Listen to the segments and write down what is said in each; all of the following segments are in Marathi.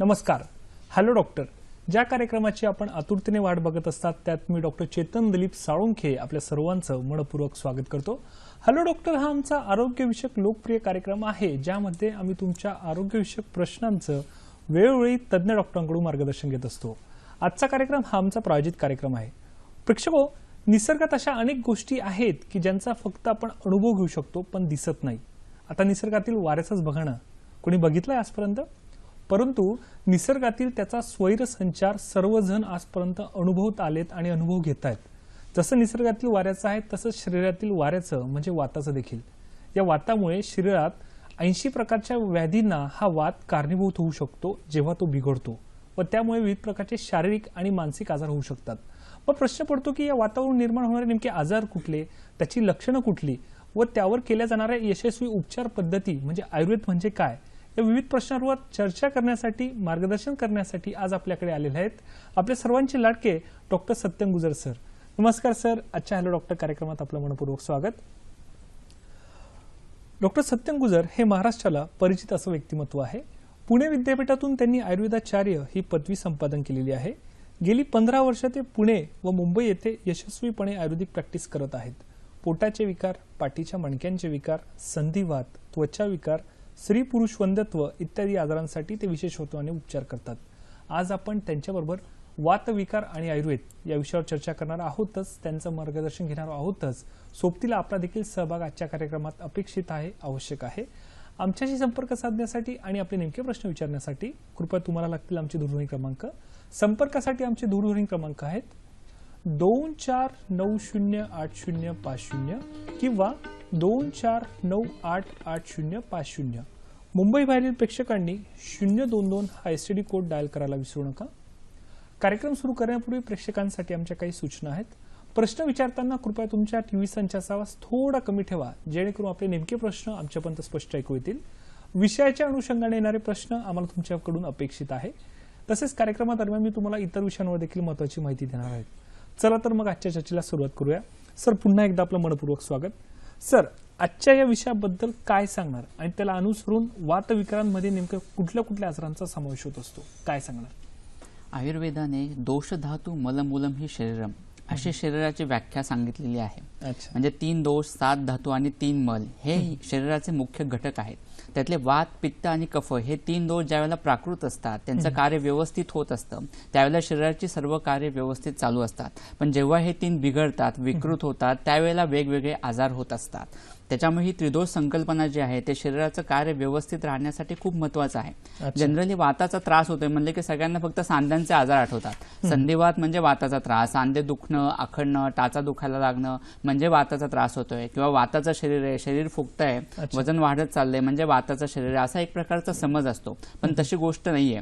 नमस्कार. हॅलो डॉक्टर, ज्या कार्यक्रमाची आपण आतुरतेने वाट बघत असतात त्यात मी डॉक्टर चेतन दिलीप साळुंखे आपल्या सर्वांचं मनपूर्वक स्वागत करतो. हॅलो डॉक्टर हा आमचा आरोग्यविषयक लोकप्रिय कार्यक्रम आहे ज्यामध्ये आम्ही तुमच्या आरोग्यविषयक प्रश्नांचं वेळोवेळी तज्ज्ञ डॉक्टरांकडून मार्गदर्शन घेत असतो. आजचा कार्यक्रम हा आमचा प्रायोजित कार्यक्रम आहे. प्रेक्षको, निसर्गात अशा अनेक गोष्टी आहेत की ज्यांचा फक्त आपण अनुभव घेऊ शकतो पण दिसत नाही. आता निसर्गातील वाऱ्याचाच बघा ना, कोणी बघितलाय आजपर्यंत? परंतु निसर्गातील त्याचा स्वैरसंचार सर्वजण आजपर्यंत अनुभवत आलेत आणि अनुभव घेत आहेत. जसं निसर्गातील वाऱ्याचं आहे तसंच शरीरातील वाऱ्याचं म्हणजे वाताचं देखील. या वातामुळे शरीरात 80 प्रकारच्या व्याधींना हा वात कारणीभूत होऊ शकतो जेव्हा तो बिघडतो व त्यामुळे विविध प्रकारचे शारीरिक आणि मानसिक आजार होऊ शकतात. मग प्रश्न पडतो की या वातावरून निर्माण होणारे नेमके आजार कुठले, त्याची लक्षणं कुठली व त्यावर केल्या जाणाऱ्या यशस्वी उपचार पद्धती म्हणजे आयुर्वेद म्हणजे काय, या विविध प्रश्नांवर चर्चा करण्यासाठी मार्गदर्शन करण्यासाठी आज आपल्याकडे आलेले आहेत आपल्या सर्वांचे लाडके डॉक्टर सत्यम गुजर सर. नमस्कार सर, आजच्या हॅलो डॉक्टर कार्यक्रमात आपलं मनपूर्वक स्वागत. डॉक्टर सत्यम गुजर हे महाराष्ट्राला परिचित असं व्यक्तिमत्व आहे. पुणे विद्यापीठातून त्यांनी आयुर्वेदाचार्य ही पदवी संपादन केलेली आहे. गेली 15 वर्ष ते पुणे व मुंबई येथे यशस्वीपणे आयुर्वेदिक प्रॅक्टिस करत आहेत. पोटाचे विकार, पाठीच्या मणक्यांचे विकार, संधिवात, त्वचा विकार, स्त्री पुरुष वंध्यत्व इत्यादी आजारांसाठी ते विशेषत्वाने उपचार करतात. आज आपण त्यांच्याबरोबर वातविकार आणि आयुर्वेद या विषयावर चर्चा करणार आहोतच, त्यांचं मार्गदर्शन घेणार आहोतच. सोबतीला आपला देखील सहभाग आजच्या कार्यक्रमात अपेक्षित आहे, आवश्यक आहे. आमच्याशी संपर्क साधण्यासाठी आणि आपले नेमके प्रश्न विचारण्यासाठी कृपया तुम्हाला लागतील आमचे दूरध्वनी क्रमांक. संपर्कासाठी आमचे दूरध्वनी क्रमांक आहेत 24908050 किंवा 24988050. मुंबई बाहेरील प्रेक्षकांनी 022 हा एसटीडी कोड डायल करायला विसरू नका. कार्यक्रम सुरू करण्यापूर्वी प्रेक्षकांसाठी आमच्या काही सूचना आहेत. प्रश्न विचारताना कृपया तुमच्या टीव्ही संचाचा आवाज थोडा कमी ठेवा जेणेकरून आपले नेमके प्रश्न आमच्यापर्यंत स्पष्ट ऐकू येतील. विषयाच्या अनुषंगाने येणारे प्रश्न आम्हाला तुमच्याकडून अपेक्षित आहे. तसेच कार्यक्रमादरम्यान मी तुम्हाला इतर विषयांवर देखील महत्त्वाची माहिती देणार आहे. चला तर मग आजच्या चर्चेला सुरुवात करूया. सर, पुन्हा एकदा आपलं मनपूर्वक स्वागत. सर, आजच्या या विषयाबद्दल काय सांगणार आणि त्याला अनुसरून वातविकारांमध्ये नेमकं कुठल्या कुठल्या आजारांचा समावेश होत असतो, काय सांगणार? आयुर्वेदाने दोष धातू मलमूलम ही शरीरम अशी शरीराची व्याख्या सांगितलेली आहे. म्हणजे 3 दोष, 7 धातू आणि 3 मल हे शरीराचे मुख्य घटक आहेत. त्यातले वात, पित्त आणि कफ हे 3 दोष ज्यावेळेला प्राकृत असतात, त्यांचं कार्य व्यवस्थित होत असतं, त्यावेळेला शरीराची सर्व कार्य व्यवस्थित चालू असतात. पण जेव्हा हे 3 बिघडतात, विकृत होतात, त्यावेळेला वेगवेगळे आजार होत असतात. त्याच्यामुळे ही त्रिदोष संकल्पना जी आहे ते शरीराचं कार्य व्यवस्थित राहण्यासाठी खूप महत्वाचं आहे. जनरली वाताचा त्रास होतोय म्हणले की सगळ्यांना फक्त सांध्यांचे आजार आठवतात. संधिवात म्हणजे वाताचा त्रास, सांधे दुखणं, आखडणं, टाचा दुखायला लागणं म्हणजे वाताचा त्रास होतोय, किंवा वाताचं शरीर आहे, शरीर फुगतंय, वजन वाढत चाललंय म्हणजे वाताचं शरीर आहे, असा एक प्रकारचा समज असतो. पण तशी गोष्ट नाहीये.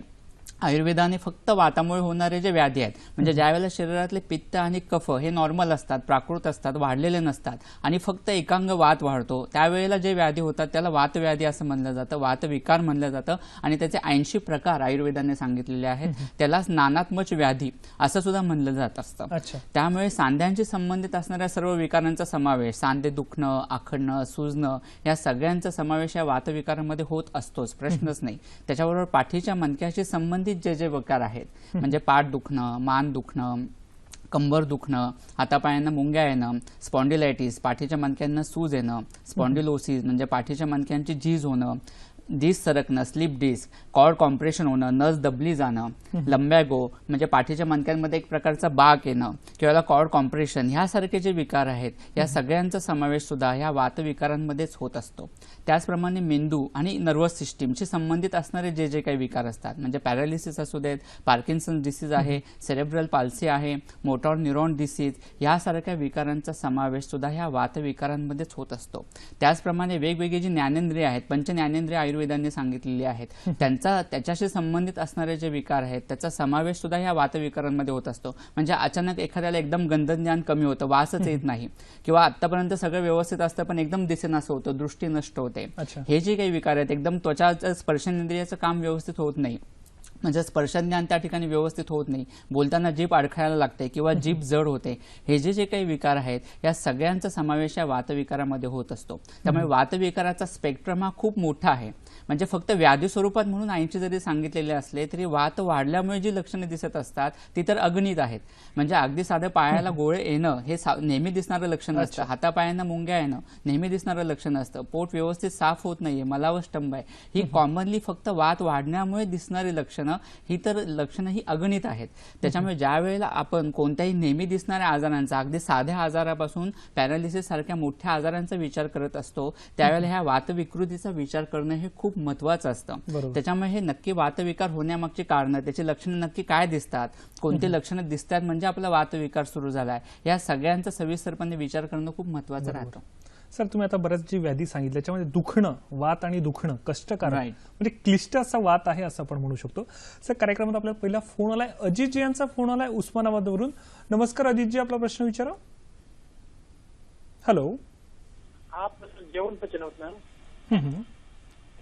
आयुर्वेदाने फक्त वातामुळे होणारे जे व्याधी आहेत म्हणजे ज्यावेळेला शरीरातले पित्त आणि कफ हे नॉर्मल असतात, प्राकृत असतात, वाढलेले नसतात आणि फक्त एकांग वात वाढतो, त्यावेळेला जे व्याधी होतात त्याला वातव्याधी असं म्हणलं जातं, वातविकार म्हणलं जातं. आणि त्याचे 80 प्रकार आयुर्वेदाने सांगितलेले आहेत. त्यालाच नानात्मक व्याधी असं सुद्धा म्हणलं जात असतं. त्यामुळे सांध्यांशी संबंधित असणाऱ्या सर्व विकारांचा समावेश, सांधे दुखणं, आखडणं, सुजणं या सगळ्यांचा समावेश या वातविकारांमध्ये होत असतोच, प्रश्नच नाही. त्याच्याबरोबर पाठीच्या मणक्याशी संबंधित जे जे विकार आहेत म्हणजे पाठ दुखणं, मान दुखणं, कंबर दुखणं, हातापायांना मुंग्या येणं, स्पॉन्डिलायटिस, पाठीच्या मणक्यांना सूज येणं, स्पॉन्डिलोसिस म्हणजे पाठीच्या मणक्यांची झीज होणं, डिस्क सरकणं, स्लिप डिस्क, कॉर्ड कॉम्प्रेशन होणं, नस दबली जाणं, लंबॅगो म्हणजे पाठीच्या मणक्यांमध्ये एक प्रकारचा बाक येणं किंवा कॉर्ड कॉम्प्रेशन, ह्यासारखे जे विकार आहेत या सगळ्यांचा समावेश सुद्धा ह्या वातविकारांमध्येच होत असतो. त्याचप्रमाणे मेंदू आणि नर्वस सिस्टीमशी संबंधित असणारे जे जे काही विकार असतात म्हणजे पॅरालिसिस असू देत, पार्किन्सन डिसीज आहे, सेरेब्रल पाल्सी आहे, मोटॉर न्यूरॉन डिसीज, यासारख्या विकारांचा समावेश सुद्धा ह्या वातविकारांमध्येच होत असतो. त्याचप्रमाणे वेगवेगळी जी ज्ञानेंद्रिय आहेत, पंचज्ञानेंद्रिय आयुर्वेदाने सांगितलेली आहेत, त्याच्याशी संबंधित असणारे जे विकार आहेत त्याचा समावेश सुद्धा ह्या वातविकारांमध्ये होत असतो. म्हणजे अचानक एखाद्याला एकदम गंधज्ञान कमी होतं, वासच येत नाही, किंवा आतापर्यंत सगळं व्यवस्थित असतं पण एकदम दिसेनासं होतं, दृष्टी नष्ट होते. हे जे काही विकार आहेत एकदम त्वचाचं स्पर्शेंद्रियाचं काम व्यवस्थित होत नाही, म्हणजे स्पर्शज्ञान त्या ठिकाणी व्यवस्थित होत नाही, बोलताना जीभ अडखायला लागते किंवा जीभ जड होते, हे जे काही विकार आहेत या सगळ्यांचा समावेश या वातविकारामध्ये होत असतो. त्यामुळे वातविकाराचा स्पेक्ट्रम हा खूप मोठा आहे. म्हणजे फक्त व्याधी स्वरूपात म्हणून 80 जरी सांगितलेले असले तरी वात वाढल्यामुळे जी लक्षणे दिसत असतात ती तर अगणित आहेत. म्हणजे अगदी साधं पायाला गोळे येणं हे नेहमी दिसणारं लक्षण असतं, हातापायांना मुंग्या येणं नेहमी दिसणारं लक्षण असतं, पोट व्यवस्थित साफ होत नाहीये, मलावष्टंभ आहे, ही कॉमनली फक्त वात वाढण्यामुळे दिसणारी लक्षणं ही तर लक्षणं ही अगणित आहेत. त्याच्यामुळे ज्या वेळेला आपण कोणत्याही नेहमी दिसणाऱ्या आजारांचा, अगदी साध्या आजारापासून पॅरालिसिस सारख्या मोठ्या आजारांचा विचार करत असतो त्यावेळेला ह्या वातविकृतीचा विचार करणं हे खूप महत्वाचं असतं. त्याच्यामुळे हे नक्की वातविकार होण्यामागची कारणं, त्याची लक्षणं नक्की काय दिसतात, कोणती लक्षणं दिसतात म्हणजे आपला वातविकार सुरू झालाय, या सगळ्यांचा सविस्तरपणे विचार करणं खूप महत्वाचं राहतं. सर, तुम्ही आता बऱ्याच जी व्याधी सांगितली त्याच्यामध्ये दुखणं, वात आणि दुखणं कष्टकारक म्हणजे क्लिष्ट असा वात आहे असं आपण म्हणू शकतो. सर, कार्यक्रमात आपल्याला पहिला फोन आलाय, अजितजी यांचा फोन आलाय उस्मानाबादवरून. नमस्कार अजितजी, आपला प्रश्न विचारा. हॅलो. हा, जेवण पचन होत नाही.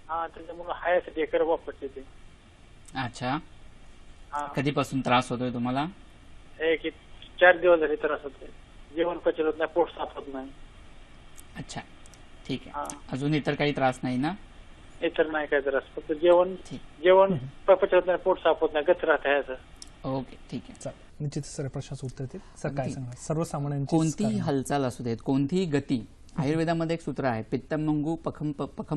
हा, त्याच्यामुळे हायासाठी एकर वापरते ते. अच्छा, कधीपासून त्रास होतोय तुम्हाला? एक 4 दिवस झाले त्रास होतोय. जेवण पचन होत नाही, पोट साफ होत नाही. अच्छा, ठीक आहे. अजून इतर काही त्रास नाही ना? इतर नाही काय त्रास, फक्त जेवण पचन होत नाही, पोट साफ होत नाही, गच राहत आहे असं. ओके, ठीक आहे. निश्चित सर प्रश्नाचं उत्तर देतील. सर, काय सांगा सर्वसामान्यांची कोणतीही हालचाल असू देत, कोणतीही गती, आयुर्वेदामध्ये एक सूत्र आहे, पित्तमंगू पखम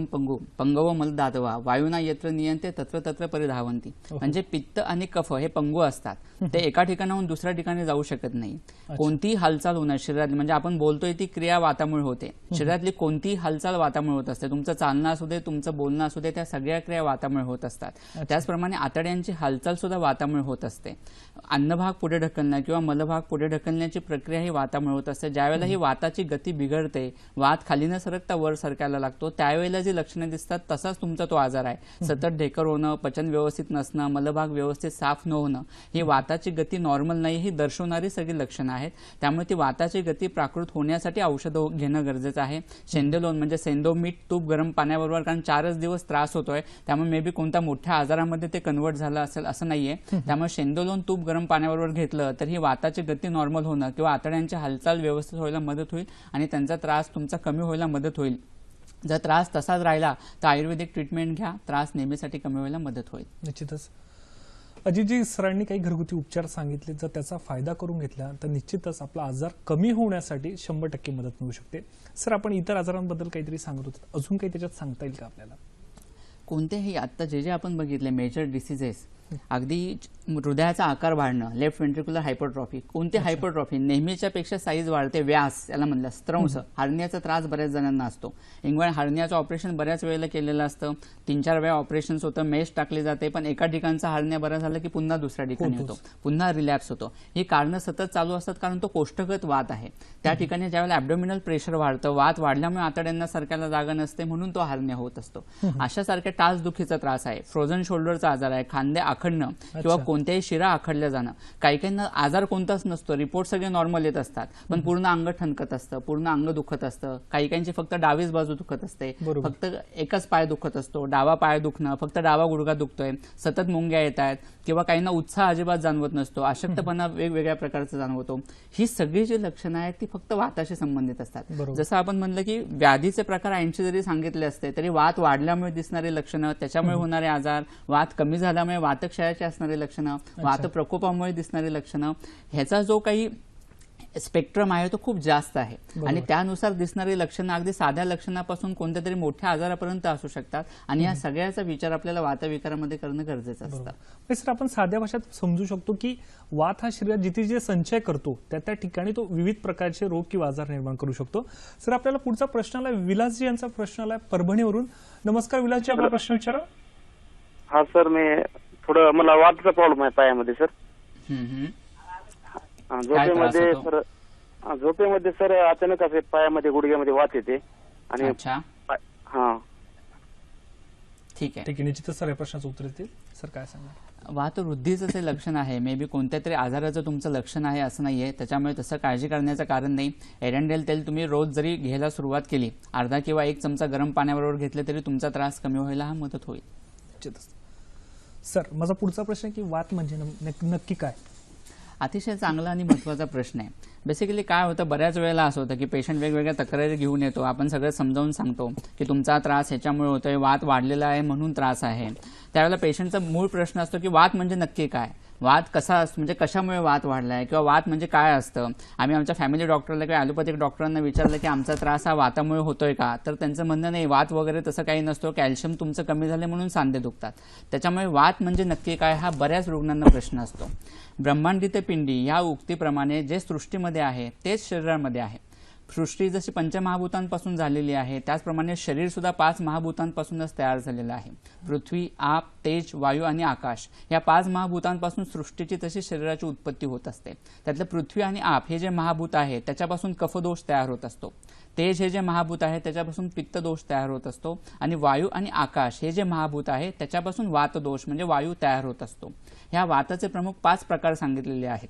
पंगू पंगव मलदातवा वायुना यत्र नियंते तत्र तत्र परिधावंती. म्हणजे पित्त आणि कफ हे पंगू असतात, ते एका ठिकाणाहून दुसऱ्या ठिकाणी जाऊ शकत नाही. कोणतीही हालचाल होणार शरीरातली, म्हणजे आपण बोलतोय ती क्रिया वातामुळे होते. शरीरातली कोणतीही हालचाल वातामुळे होत असते. तुमचं चालणं असू दे, तुमचं बोलणं असू दे, त्या सगळ्या क्रिया वातामुळे होत असतात. त्याचप्रमाणे आतड्यांची हालचाल सुद्धा वातामुळे होत असते. अन्नभाग पुढे ढकलणं किंवा मलभाग पुढे ढकलण्याची प्रक्रिया ही वातामुळे होत असते. ज्यावेळेला ही वाताची गती बिघडते, वात खाली न सरकता वर सरकायला लागतो, त्यावेळेला जी लक्षणं दिसतात तसाच तुमचा तो आजार आहे. सतत ढेकर होणं, पचन व्यवस्थित नसणं, मलभाग व्यवस्थित साफ न होणं, ही वाताची गती नॉर्मल नाही ही दर्शवणारी सगळी लक्षणं आहेत. त्यामुळे ती वाताची गती प्राकृत होण्यासाठी औषधं घेणं गरजेचं आहे. शेंदोलोन म्हणजे सेंदो मीठ तूप गरम पाण्याबरोबर, कारण 4च दिवस त्रास होतोय, त्यामुळे मे बी कोणत्या मोठ्या आजारामध्ये ते कन्वर्ट झालं असेल असं नाहीये. त्यामुळे शेंदोलोन तूप गरम पाण्याबरोबर घेतलं तर ही वाताची गती नॉर्मल होणं किंवा आतड्यांची हालचाल व्यवस्थित व्हायला मदत होईल आणि त्यांचा त्रास तुमचा कमी व्हायला मदत होईल. जर त्रास तसाच राहिला तर आयुर्वेदिक ट्रीटमेंट घ्या, त्रास नेहमीसाठी कमी व्हायला मदत होईल. निश्चितच. अजितजी, सरांनी काही घरगुती उपचार सांगितले, जर त्याचा फायदा करून घेतला तर निश्चितच आपला आजार कमी होण्यासाठी 100% मदत मिळू शकते. सर, आपण इतर आजारांबद्दल काहीतरी सांगत होतो, अजून काही त्याच्यात सांगता येईल का आपल्याला? कोणतेही आता जे आपण बघितले मेजर डिसीजेस, अगदी हृदयाचा आकार वाढणं, लेफ्ट व्हेंट्रिक्युलर हायपरट्रॉफी, कोणती हायपरट्रॉफी, नेहमीच्या पेक्षा साईज वाढते, व्यास याला म्हणलं, स्त्रंस, हार्नियाचा त्रास बऱ्याच जणांना असतो. इंगवळ हार्नियाचं ऑपरेशन बऱ्याच वेळेला केलेलं असतं, 3-4 वेळा ऑपरेशन्स होतं, मेश टाकली जाते, पण एका ठिकाणचा हार्निया बरा झाला की पुन्हा दुसऱ्या ठिकाणी होतो, पुन्हा रिलॅप्स होतो. ही कारणं सतत चालू असतात, कारण तो कोष्ठगत वात आहे. त्या ठिकाणी ज्यावेळेला ॲब्डोमिनल प्रेशर वाढतं, वात वाढल्यामुळे आतड्यांना सरकायला जागा नसते, म्हणून तो हार्निया होत असतो. अशासारख्या टाचदुखीचा त्रास आहे, फ्रोझन शोल्डरचा आजार आहे, खांदे आखडणं किंवा कोणत्याही शिरा आखडल्या जाणं. काही काहींना आजार कोणताच नसतो, रिपोर्ट सगळे नॉर्मल येत असतात, पण पूर्ण अंग ठणकत असतं, पूर्ण अंग दुखत असतं. काही काहींची फक्त डावीच बाजू दुखत असते, फक्त एकच पाय दुखत असतो, डावा पाय दुखणं, फक्त डावा गुडघा दुखतोय, सतत मुंग्या येत आहेत, किंवा काहींना उत्साह अजिबात जाणवत नसतो, अशक्तपणा वेगवेगळ्या प्रकारचा जाणवतो. ही सगळी जी लक्षणं आहेत ती फक्त वाताशी संबंधित असतात. जसं आपण म्हणलं की व्याधीचे प्रकार 80 जरी सांगितले असते तरी वात वाढल्यामुळे दिसणारे लक्षणं, त्याच्यामुळे होणारे आजार, वात कमी झाल्यामुळे वातक्षयाची असणारी लक्षणं, वात प्रकोपामुळे दिसणारी लक्षणं, ह्याचा जो काही स्पेक्ट्रम आहे तो खूप जास्त आहे. आणि त्यानुसार दिसणारी लक्षणं अगदी साध्या लक्षणापासून कोणत्या तरी मोठ्या आजारापर्यंत असू शकतात. आणि या सगळ्याचा विचार आपल्याला वातविकारामध्ये करणं गरजेचं असतं. सर, आपण साध्या भाषेत समजू शकतो की वात हा शरीरात जिथे जे संचय करतो त्या ठिकाणी तो विविध प्रकारचे रोग किंवा आजार निर्माण करू शकतो. सर, आपल्याला पुढचा प्रश्न आला, विलासजी यांचा प्रश्न आला परभणीवरून. नमस्कार विलासजी, आपला प्रश्न विचारा. हा सर, मी थोडं मला वातचा प्रॉब्लेम आहे पायामध्ये सर. झोपेमध्ये सर अचानक असे पायामध्ये गुडघ्यामध्ये वात येते आणि हा. ठीक आहे, निश्चितच सर या प्रश्नाचं उत्तर देतील. सर, काय सांगा? वातवृद्धीचं ते लक्षण आहे, मे बी कोणत्या तरी आजाराचं तुमचं लक्षण आहे असं नाहीये, त्याच्यामुळे तसं काळजी करण्याचं कारण नाही. एरंडेल तेल तुम्ही रोज जरी घ्यायला सुरुवात केली, अर्धा किंवा 1 चमचा गरम पाण्याबरोबर घेतले तरी तुमचा त्रास कमी व्हायला हा मदत होईल. सर, माझा पुढचा प्रश्न आहे की वात म्हणजे नक्की काय? अतिशय चांगला आणि महत्त्वाचा प्रश्न आहे. बेसिकली काय होतं, बऱ्याच वेळेला असं होतं की पेशंट वेगवेगळ्या तक्रारी घेऊन येतो, आपण सगळं समजावून सांगतो की तुमचा त्रास ह्याच्यामुळे होतोय, वात वाढलेला आहे म्हणून त्रास आहे. त्यावेळेला पेशंटचा मूळ प्रश्न असतो की वात म्हणजे नक्की काय, वात कसा असतो, म्हणजे कशामुळे वात वाढलाय किंवा वात म्हणजे काय असतं. आम्ही आमच्या फॅमिली डॉक्टरला किंवा ॲलोपॅथिक डॉक्टरांना विचारलं की आमचा त्रास हा वातामुळे होतोय का, तर त्यांचं म्हणणं नाही, वात वगैरे तसं काही नसतो, कॅल्शियम तुमचं कमी झाले म्हणून सांधे दुखतात. त्याच्यामुळे वात म्हणजे नक्की काय हा बऱ्याच रुग्णांना प्रश्न असतो. ब्रह्मांडी ते पिंडी या उक्तीप्रमाणे जे सृष्टीमध्ये आहे तेच शरीरामध्ये आहे. सृष्टी जशी पंचमहाभूतांपासून झालेली आहे त्याचप्रमाणे शरीर सुद्धा 5 महाभूतांपासूनच तयार झालेलं आहे. पृथ्वी, आप, तेज, वायू आणि आकाश या 5 महाभूतांपासून सृष्टीची तशी शरीराची उत्पत्ती होत असते. त्यातलं पृथ्वी आणि आप हे जे महाभूत आहे त्याच्यापासून कफदोष तयार होत असतो. तेज हे जे महाभूत आहे त्याच्यापासून पित्तदोष तयार होत असतो. आणि वायू आणि आकाश हे जे महाभूत आहे त्याच्यापासून वातदोष म्हणजे वायू तयार होत असतो. ह्या वाताचे प्रमुख 5 प्रकार सांगितलेले आहेत.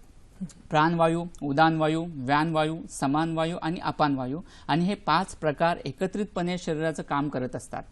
प्राणवायू, उदानवायू, व्यानवायू, समानवायू आणि अपानवायू. आणि हे 5 प्रकार एकत्रितपणे शरीराचं काम करत असतात.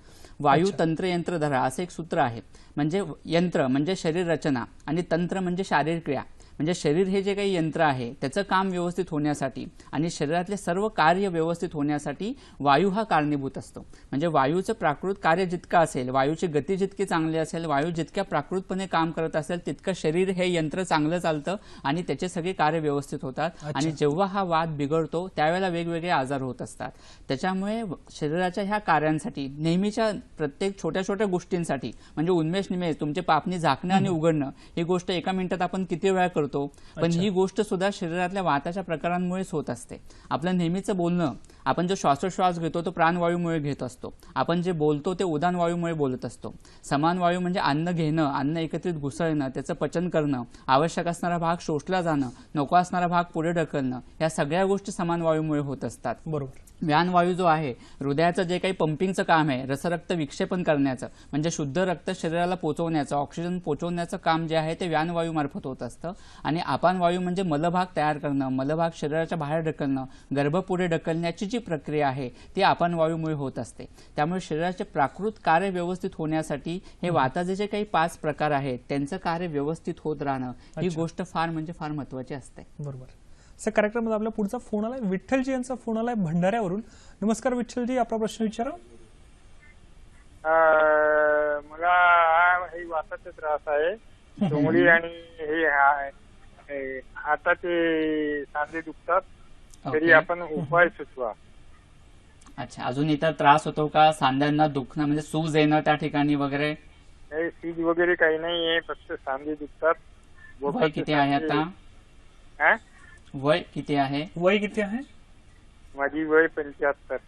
वायू तंत्र यंत्र धरा असं एक सूत्र आहे. म्हणजे यंत्र म्हणजे शरीर रचना आणि तंत्र म्हणजे शारीरिक क्रिया. म्हणजे शरीर हे जे काही यंत्र आहे त्याचं काम व्यवस्थित होण्यासाठी आणि शरीरातले सर्व कार्य व्यवस्थित होण्यासाठी वायू हा कारणीभूत असतो. म्हणजे वायूचं प्राकृत कार्य जितकं असेल, वायूची गती जितकी चांगली असेल, वायू जितक्या प्राकृतपणे काम करत असेल तितकं शरीर हे यंत्र चांगलं चालतं आणि त्याचे सगळे कार्य व्यवस्थित होतात. आणि जेव्हा हा वात बिघडतो त्यावेळेला वेगवेगळे आजार होत असतात. त्याच्यामुळे शरीराच्या ह्या कार्यांसाठी नेहमीच्या प्रत्येक छोट्या छोट्या गोष्टींसाठी म्हणजे उन्मेष निमेष तुमचे पापणी झाकणं आणि उघडणं ही गोष्ट एका मिनिटात आपण किती वेळा करतो, पण ही गोष्ट सुद्धा शरीरातल्या वाताच्या प्रकारांमुळेच होत असते. आपलं नेहमीचं बोलणं, आपण जो श्वासोश्वास घेतो तो प्राणवायूमुळे घेत असतो. आपण जे बोलतो ते उदान वायूमुळे बोलत असतो. समान वायू म्हणजे अन्न घेणं, अन्न एकत्रित घुसळणं, त्याचं पचन करणं, आवश्यक असणारा भाग शोषला जाणं, नको असणारा भाग पुढे ढकलणं, या सगळ्या गोष्टी समान वायूमुळे होत असतात. बरोबर. व्यानवायू जो आहे हृदयाचं जे काही पंपिंगचं काम आहे, रसरक्त विक्षेपन करण्याचं म्हणजे शुद्ध रक्त शरीराला पोहोचवण्याचं, ऑक्सिजन पोहोचवण्याचं काम जे आहे ते व्यानवायू मार्फत होत असतं. आणि अपानवायू म्हणजे मलभाग तयार करणं, मलभाग शरीराच्या बाहेर ढकलणं, गर्भ पुढे ढकलण्याची जी प्रक्रिया आहे ती अपानवायूमुळे होत असते. त्यामुळे शरीराचे प्राकृत कार्य व्यवस्थित होण्यासाठी हे वाताचे जे काही 5 प्रकार आहेत त्यांचं कार्य व्यवस्थित होत राहणं ही गोष्ट फार म्हणजे फार महत्त्वाची असते. बरोबर. सर, कार्यक्रमात आपला पुढचा फोन आलाय, विठ्ठलजी यांचा फोन आलाय भंडाऱ्यावरून. नमस्कार विठ्ठलजी, आपला प्रश्न विचारा. मला हे वाताचा त्रास आहे, डोंगळी आणि हे हाताचे सांधे दुखतात, तरी आपण उपाय सुचवा. अच्छा, अजून इतर त्रास होतो का? सांध्यांना दुखणं म्हणजे सूज येणं त्या ठिकाणी वगैरे? सीज वगैरे काही नाहीये, फक्त सांधे दुखतात. वय किती आहे आता? वय किती आहे? वय किती आहे? माझी वय 75.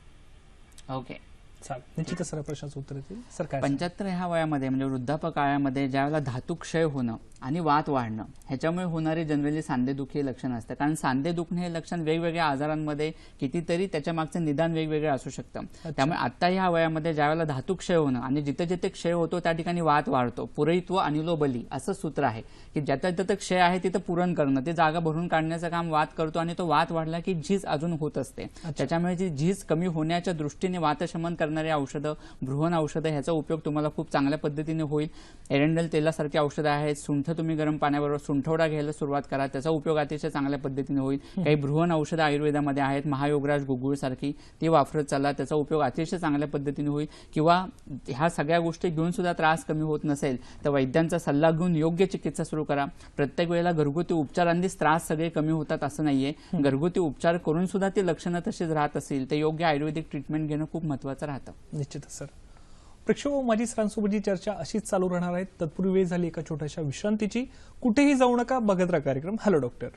ओके, चालेल, निश्चितच सर प्रश्नाचं उत्तर येतील. सर, काय 75 ह्या वयामध्ये म्हणजे वृद्धापकाळामध्ये काळामध्ये ज्यावेळेला धातू क्षय होणं आणि वात वाढणं ह्याच्यामुळे होणारी जनरली सांधेदुखी हे लक्षण असतं. कारण सांधे दुखणे हे लक्षण वेगवेगळ्या आजारांमध्ये कितीतरी त्याच्या मागचं निदान वेगवेगळं असू शकतं. त्यामुळे आता ह्या वयामध्ये ज्यावेळेला धातू क्षय होणं आणि जिथे जिथे क्षय होतो त्या ठिकाणी वात वाढतो. पुरयित्व अनिलो बली असं सूत्र आहे की ज्याच्या जिथं क्षय आहे तिथं पुरण करणं, ते जागा भरून काढण्याचं काम वात करतो आणि तो वात वाढला की झीज अजून होत असते. त्याच्यामुळे ती झीज कमी होण्याच्या दृष्टीने वातशमन करणारी औषधं, बृहन औषधं ह्याचा उपयोग तुम्हाला खूप चांगल्या पद्धतीने होईल. एरंडेल तेलासारखी औषधं आहेत. सुंठ तुम्ही गरम पाण्याबरोबर सुंठवडा घ्यायला सुरुवात करा, त्याचा उपयोग अतिशय चांगल्या पद्धतीने होईल. काही बृहन औषधं आयुर्वेदामध्ये आहेत, महायोगराज गुगुळ सारखी, ती वापरत चला, त्याचा उपयोग अतिशय चांगल्या पद्धतीने होईल. किंवा ह्या सगळ्या गोष्टी घेऊन सुद्धा त्रास कमी होत नसेल तर वैद्यांचा सल्ला घेऊन योग्य चिकित्सा सुरू करा. प्रत्येक वेळेला घरगुती उपचारांनीच त्रास सगळे कमी होतात असं नाहीये. घरगुती उपचार करून सुद्धा ती लक्षणं तशीच राहत असेल तर योग्य आयुर्वेदिक ट्रीटमेंट घेणं खूप महत्त्वाचं राहतं. निश्चितच सर. प्रेक्षक, माझी सरांसोबतची चर्चा अशीच चालू राहणार आहे. तत्पूर्वी वेळ झाली एका छोट्याशा विश्रांतीची. कुठेही जाऊ नका, बघत राहा कार्यक्रम हॅलो डॉक्टर.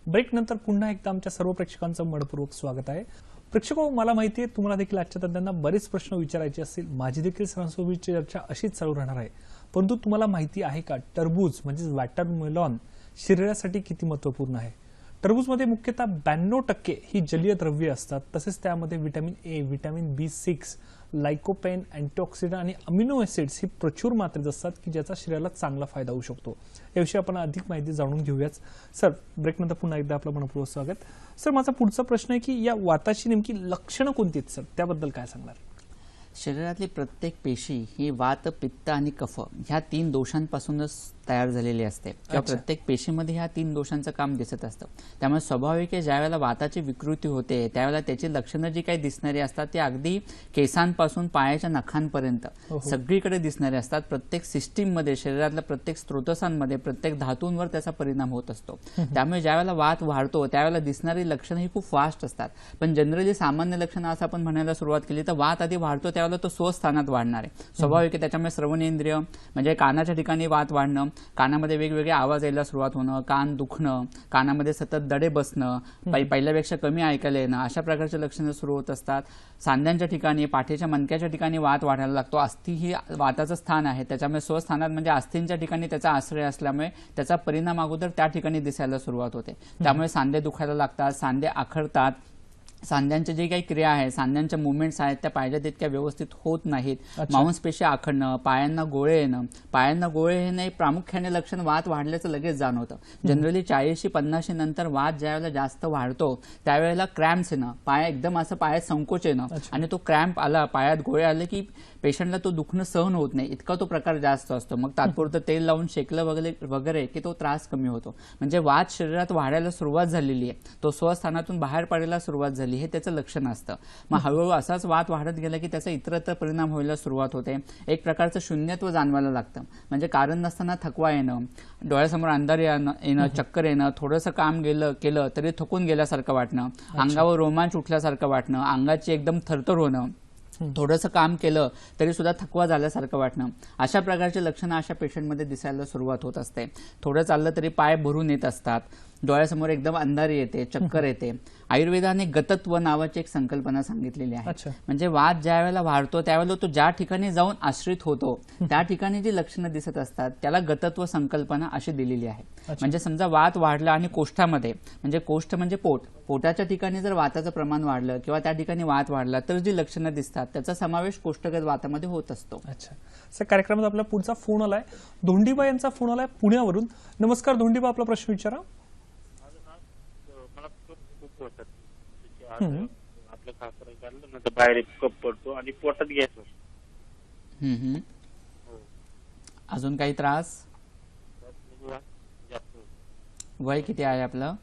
ब्रेक नंतर पुन्हा एकदा आमच्या सर्व प्रेक्षकांचं मनपूर्वक स्वागत आहे. प्रेक्षको, मला माहिती आहे तुम्हाला देखील आजच्या तज्ञांना बरेच प्रश्न विचारायचे असतील. माझी देखील सरांसोबतची चर्चा अशीच चालू राहणार आहे. परंतु तुम्हाला माहिती आहे का, टरबूज म्हणजे वॉटरमेलॉन शरीरासाठी किती महत्त्वपूर्ण आहे? टरबूजमध्ये मुख्यतः 92% ही जलीय द्रव्ये असतात. तसेच त्यामध्ये vitamin A, vitamin B6, lycopene, antioxidant आणि अमिनो ऍसिड्स ही प्रचूर मात्रेत असतात की ज्याचा शरीराला चांगला फायदा होऊ शकतो. याविषयी आपण अधिक माहिती जाणून घेऊयाच. सर, ब्रेकनंतर पुन्हा एकदा आपलं मनपूर्वक स्वागत. सर, माझा पुढचा प्रश्न आहे की या वाताची नेमकी लक्षणं कोणती आहेत सर, त्याबद्दल काय सांगणार? शरीरातली प्रत्येक पेशी ही वात, पित्त आणि कफ ह्या 3 दोषांपासूनच तयार झालेली असते किंवा प्रत्येक पेशीमध्ये ह्या 3 दोषांचं काम दिसत असतं. त्यामुळे स्वाभाविक आहे ज्यावेळेला वाताची विकृती होते त्यावेळेला त्याची लक्षणं जी काही दिसणारी असतात ती अगदी केसांपासून पायाच्या नखांपर्यंत सगळीकडे दिसणारे असतात. प्रत्येक सिस्टीममध्ये, शरीरातल्या प्रत्येक स्त्रोतसांमध्ये, प्रत्येक धातूंवर त्याचा परिणाम होत असतो. त्यामुळे ज्यावेळेला वात वाढतो त्यावेळेला दिसणारी लक्षणं ही खूप फास्ट असतात. पण जनरली सामान्य लक्षणं असं आपण म्हणायला सुरुवात केली तर वात आधी वाढतो त्यावेळेला तो स्वस्थानात वाढणार आहे, स्वाभाविक आहे. त्याच्यामुळे श्रवणेंद्रिय म्हणजे कानाच्या ठिकाणी वात वाढणं, कानामध्ये वेगवेगळे आवाज यायला सुरुवात होणं, कान दुखणं, कानामध्ये सतत दडे बसणं, पहिल्यापेक्षा कमी ऐकायला येणं, अशा प्रकारचे लक्षणं सुरू होत असतात. सांध्यांच्या ठिकाणी, पाठीच्या मणक्याच्या ठिकाणी वात वाढायला लागतो. अस्थी ही वाताचं स्थान आहे, त्याच्यामुळे स्वस्थानात म्हणजे अस्थींच्या ठिकाणी त्याचा आश्रय असल्यामुळे त्याचा परिणाम अगोदर त्या ठिकाणी दिसायला सुरुवात होते. त्यामुळे सांधे दुखायला लागतात, सांधे आखडतात, सांध्यांच्या जे काही क्रिया आहेत, सांध्यांच्या मुवमेंट्स आहेत त्या पाहिजे तितक्या व्यवस्थित होत नाहीत. मांसपेशी आखडणं, पायांना गोळे येणं. पायांना गोळे येणं प्रामुख्याने लक्षण वात वाढल्याचं लगेच जाणवतं. जनरली 40-50 नंतर वात ज्यावेळेला जास्त वाढतो त्यावेळेला क्रॅम्प्स येणं, पाय एकदम असं पायात संकोच येणं आणि तो क्रॅम्प आला, पायात गोळे आले की पेशंटला तो दुखणं सहन होत नाही, इतका तो प्रकार जास्त असतो. मग तात्पुरतं तेल लावून शेकलं वगैरे की तो त्रास कमी होतो. म्हणजे वात शरीरात वाढायला सुरुवात झालेली आहे, तो स्वस्थानातून बाहेर पडायला सुरुवात झाली, हे त्याचं लक्षण असतं. मग हळूहळू असाच वात वाढत गेला की त्याचा इतरत्र परिणाम व्हायला सुरुवात होते. एक प्रकारचं शून्यत्व जाणवायला लागतं, म्हणजे कारण नसताना थकवा येणं, डोळ्यासमोर अंधार येणं, चक्कर येणं, थोडंसं काम केलं तरी थकून गेल्यासारखं वाटणं, अंगावर रोमांच उठल्यासारखं वाटणं, अंगाची एकदम थरथर होणं, थोडंसं काम केलं तरी सुद्धा थकवा झाल्यासारखं वाटणं, अशा प्रकारचे लक्षणं अशा पेशंटमध्ये दिसायला सुरुवात होत असते. थोडं चाललं तरी पाय भरून येत असतात, डोळ्यासमोर एकदम अंधारी येते, चक्कर येते. आयुर्वेदाने गतत्व नावाची एक संकल्पना सांगितलेली आहे. म्हणजे वात ज्या वेळेला वाढतो त्यावेळेला तो ज्या ठिकाणी जाऊन आश्रित होतो त्या ठिकाणी जी लक्षणं दिसत असतात त्याला गतत्व संकल्पना अशी दिलेली आहे. म्हणजे समजा वात वाढला आणि कोष्ठामध्ये, म्हणजे कोष्ठ म्हणजे पोटाच्या ठिकाणी जर वाताचं प्रमाण वाढलं किंवा त्या ठिकाणी वात वाढला तर जी लक्षणं दिसतात त्याचा समावेश कोष्ठगत वातामध्ये होत असतो. अच्छा सर, कार्यक्रमात आपला पुढचा फोन आलाय, धोंडीबा यांचा फोन आलाय पुण्यावरून. नमस्कार धोंडीबा, आपला प्रश्न विचारा. आपल्या खासरा काढलं ना तर बाहेर कप पडतो आणि पोटात गॅस असतो. अजून काही त्रास? वय किती आहे आपलं?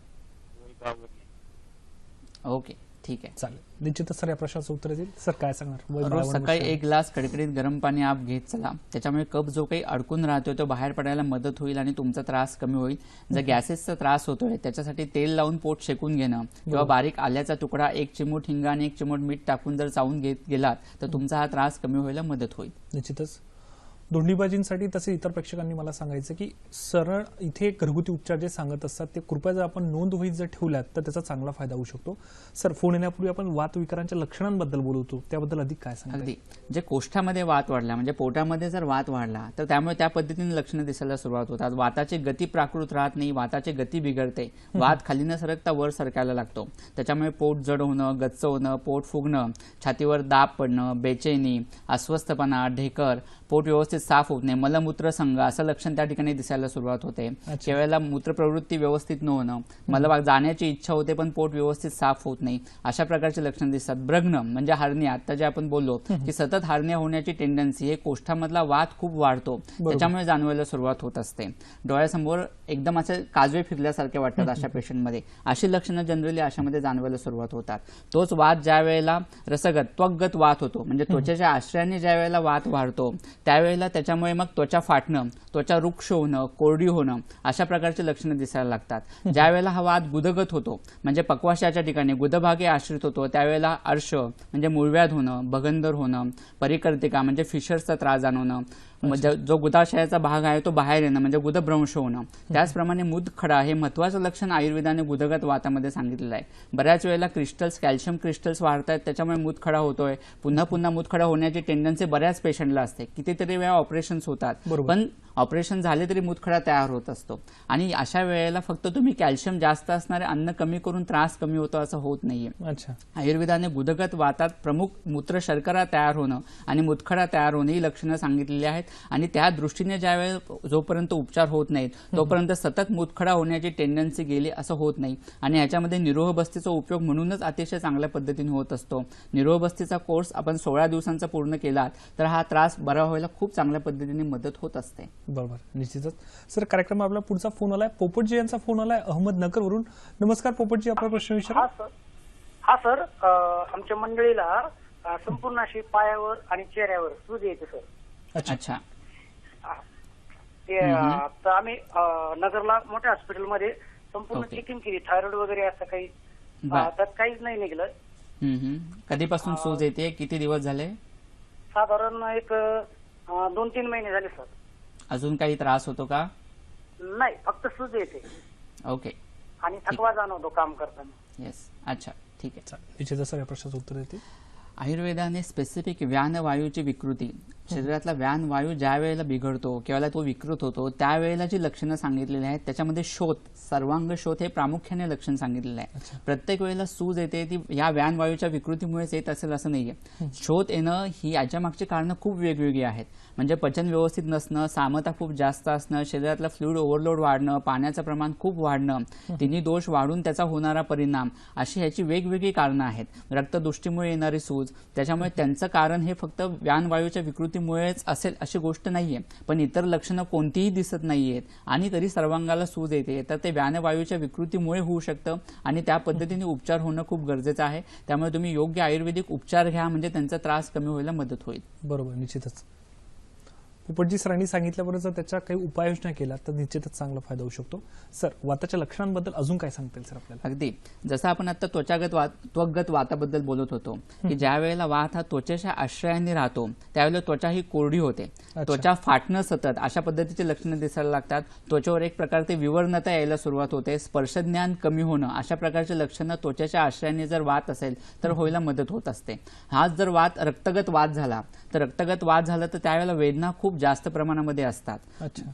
ओके, ठीक आहे, चालेल. निश्चितच सर या प्रश्नाचं उत्तर देईल. सर काय सांगणार? रोज सकाळी 1 ग्लास कडकडीत गरम पाणी आप घेत चला, त्याच्यामुळे कफ जो काही अडकून राहतोय तो बाहेर पडायला मदत होईल आणि तुमचा त्रास कमी होईल. जर गॅसेसचा त्रास होतोय त्याच्यासाठी तेल लावून पोट शेकून घेणं किंवा बारीक आल्याचा तुकडा 1 चिमूट हिंग आणि 1 चिमूट मीठ टाकून जर चावून घेत गेलात तर तुमचा हा त्रास कमी व्हायला मदत होईल. निश्चितच धोंडीबाजींसाठी तसे इतर प्रेक्षकांनी मला सांगायचं की सरळ इथे घरगुती उपचार जे सांगत असतात ते कृपया जर आपण नोंद वहीत जर ठेवल्यात तर त्याचा चांगला फायदा होऊ शकतो. सर, फोन येण्यापूर्वी आपण वात विकारांच्या लक्षणांबद्दल बोलतो, त्याबद्दल अधिक काय सांगाल? अगदी, जे कोष्ठामध्ये वात वाढला म्हणजे पोटामध्ये जर वात वाढला तर त्यामुळे त्या पद्धतीने लक्षणं दिसायला सुरुवात होतात. वाताची गती प्राकृत राहत नाही, वाताची गती बिघडते, वात खाली न सरकता वर सरकायला लागतो. त्याच्यामुळे पोट जड होणं, गच्च होणं, पोट फुगणं, छातीवर दाब पडणं, बेचैनी, अस्वस्थपणा, ढेकर, पोट व्यवस्थित साफ होत नाही, मलमूत्र संघ असं लक्षण त्या ठिकाणी दिसायला सुरुवात होते. त्यावेळेला मूत्रप्रवृत्ती व्यवस्थित न होणं, मलबाग जाण्याची इच्छा होते पण पोट व्यवस्थित साफ होत नाही, अशा प्रकारचे लक्षण दिसतात. ब्रग्न म्हणजे हार्निया, आता जे आपण बोललो की सतत हार्निया होण्याची टेंडन्सी, हे कोष्ठामधला वात खूप वाढतो त्याच्यामुळे जाणवायला सुरुवात होत असते. डोळ्यासमोर एकदम असे काजवे फिरल्यासारखे वाटतात अशा पेशंटमध्ये, अशी लक्षणं जनरली अशामध्ये जाणवायला सुरुवात होतात. तोच वात ज्या वेळेला रसगत त्वगगत वात होतो म्हणजे त्वचेच्या आश्रयाने ज्या वेळेला वात वाढतो त्यावेळेला त्याच्यामुळे मग त्वचा फाटणं, त्वचा रुक्ष होणं, कोरडी होणं, अशा प्रकारचे लक्षणं दिसायला लागतात. ज्या वेळेला हा वात गुदगत होतो म्हणजे पक्वाशयाच्या ठिकाणी गुदभागे आश्रित होतो त्यावेळेला अर्श म्हणजे मूळव्याध होणं, भगंदर होणं, परिकर्तिका म्हणजे फिशर्सचा त्रास जाणवणं, जो गुदाशयाचा भाग आहे तो बाहेर येणं म्हणजे गुदभ्रंश होणं. त्याचप्रमाणे मूतखडा हे महत्वाचं लक्षण आयुर्वेदाने गुदगत वातामध्ये सांगितलेलं आहे. बऱ्याच वेळेला क्रिस्टल्स, कॅल्शियम क्रिस्टल्स वाढत आहेत त्याच्यामुळे मूतखडा होतोय, पुन्हा मूतखडा होण्याची टेंडन्सी बऱ्याच पेशंटला असते. कितीतरी वेळा ऑपरेशन्स होतात पण ऑपरेशन झाले तरी मूतखडा तयार होत असतो. आणि अशा वेळेला फक्त तुम्ही कॅल्शियम जास्त असणारे अन्न कमी करून त्रास कमी होतो असं होत नाहीये. अच्छा. आयुर्वेदाने गुदगत वातात प्रमुख मूत्र शर्करा तयार होणं आणि मूतखडा तयार होणं ही लक्षणं सांगितलेली आहेत. आणि त्या दृष्टीने ज्यावेळेला जोपर्यंत उपचार होत नाहीत तोपर्यंत सतत मूतखडा होण्याची टेंडन्सी गेली असं होत नाही. आणि ह्याच्यामध्ये निरोह बस्तीचा उपयोग म्हणूनच अतिशय चांगल्या पद्धतीने होत असतो. निरोह बस्तीचा कोर्स आपण 16 दिवसांचा पूर्ण केला तर हा त्रास बरा व्हायला खूप चांगल्या पद्धतीने मदत होत असते. बरोबर, निश्चितच. सर, कार्यक्रम आपला पुढचा फोन आलाय, पोपटजी यांचा फोन आलाय अहमदनगरवरून. नमस्कार पोपटजी, आपला प्रश्न विचारा. हा सर, आमच्या मंडळीला संपूर्ण अशी पायावर आणि चेहऱ्यावर सूज येते सर. अच्छा. तर आम्ही नगरला मोठ्या हॉस्पिटलमध्ये संपूर्ण चेकिंग केली, थायरॉइड वगैरे असं काही, त्यात काहीच नाही निघलं. कधीपासून सूज येते, किती दिवस झाले? साधारण एक 2-3 महिने झाले सर. अजून काही त्रास होतो का? नाही, फक्त सूज येते. ओके. आणि थकवा जाणवतो काम करताना. येस. अच्छा, ठीक आहे. निश्चितच सर, या प्रश्नाचं उत्तर देते. आयुर्वेदाने स्पेसिफिक व्यानवायूची विकृती, शरीरातला व्यानवायू ज्या वेळेला बिघडतो किंवा तो विकृत होतो त्यावेळेला जी लक्षणं सांगितलेली आहेत त्याच्यामध्ये शोथ, सर्वांग शोथ हे प्रामुख्याने लक्षण सांगितलेलं आहे. प्रत्येक वेळेला सूज येते ती या व्यानवायूच्या विकृतीमुळेच येत असेल असं नाहीये. शोथ येणं ही याच्या मागची कारणं खूप वेगवेगळी आहेत. म्हणजे पचन व्यवस्थित नसणं, सामता खूप जास्त असणं, शरीरातलं फ्लुइड ओव्हरलोड वाढणं, पाण्याचं प्रमाण खूप वाढणं, तिन्ही दोष वाढून त्याचा होणारा परिणाम, अशी ह्याची वेगवेगळी कारणं आहेत. रक्तदृष्टीमुळे येणारी सूज, त्याच्यामुळे त्यांचं कारण हे फक्त व्यानवायूच्या विकृतीमुळेच असेल अशी गोष्ट नाहीये. पण इतर लक्षणं कोणतीही दिसत नाहीयेत आणि तरी सर्वांगाला सूज येते तर ते व्यानवायूच्या विकृतीमुळे होऊ शकतं आणि त्या पद्धतीने उपचार होणं खूप गरजेचं आहे. त्यामुळे तुम्ही योग्य आयुर्वेदिक उपचार घ्या म्हणजे त्यांचा त्रास कमी व्हायला मदत होईल. बरोबर, निश्चितच. पोपटजी सरांनी सांगितल्याबरोबर जर त्याच्या काही उपाययोजना केल्या तर निश्चितच चांगला फायदा होऊ शकतो. सर, वाताच्या लक्षणांबद्दल अजून काय सांगता येईल सर आपल्याला? अगदी जसं आपण आता त्वगत वाताबद्दल बोलत होतो की ज्या वेळेला वात हा त्वचेच्या आश्रयाने राहतो त्यावेळेला त्वचा ही कोरडी होते, त्वचा फाटणं सतत अशा पद्धतीची लक्षणं दिसायला लागतात. त्वचेवर एक प्रकारचे विवर्णता यायला सुरुवात होते, स्पर्शज्ञान कमी होणं, अशा प्रकारची लक्षणं त्वचेच्या आश्रयाने जर वात असेल तर व्हायला मदत होत असते. हाच जर वात रक्तगत वात झाला तर रक्तगत वात झाला तर त्यावेळेला वेदना खूप जास्त प्रमाणामध्ये असतात.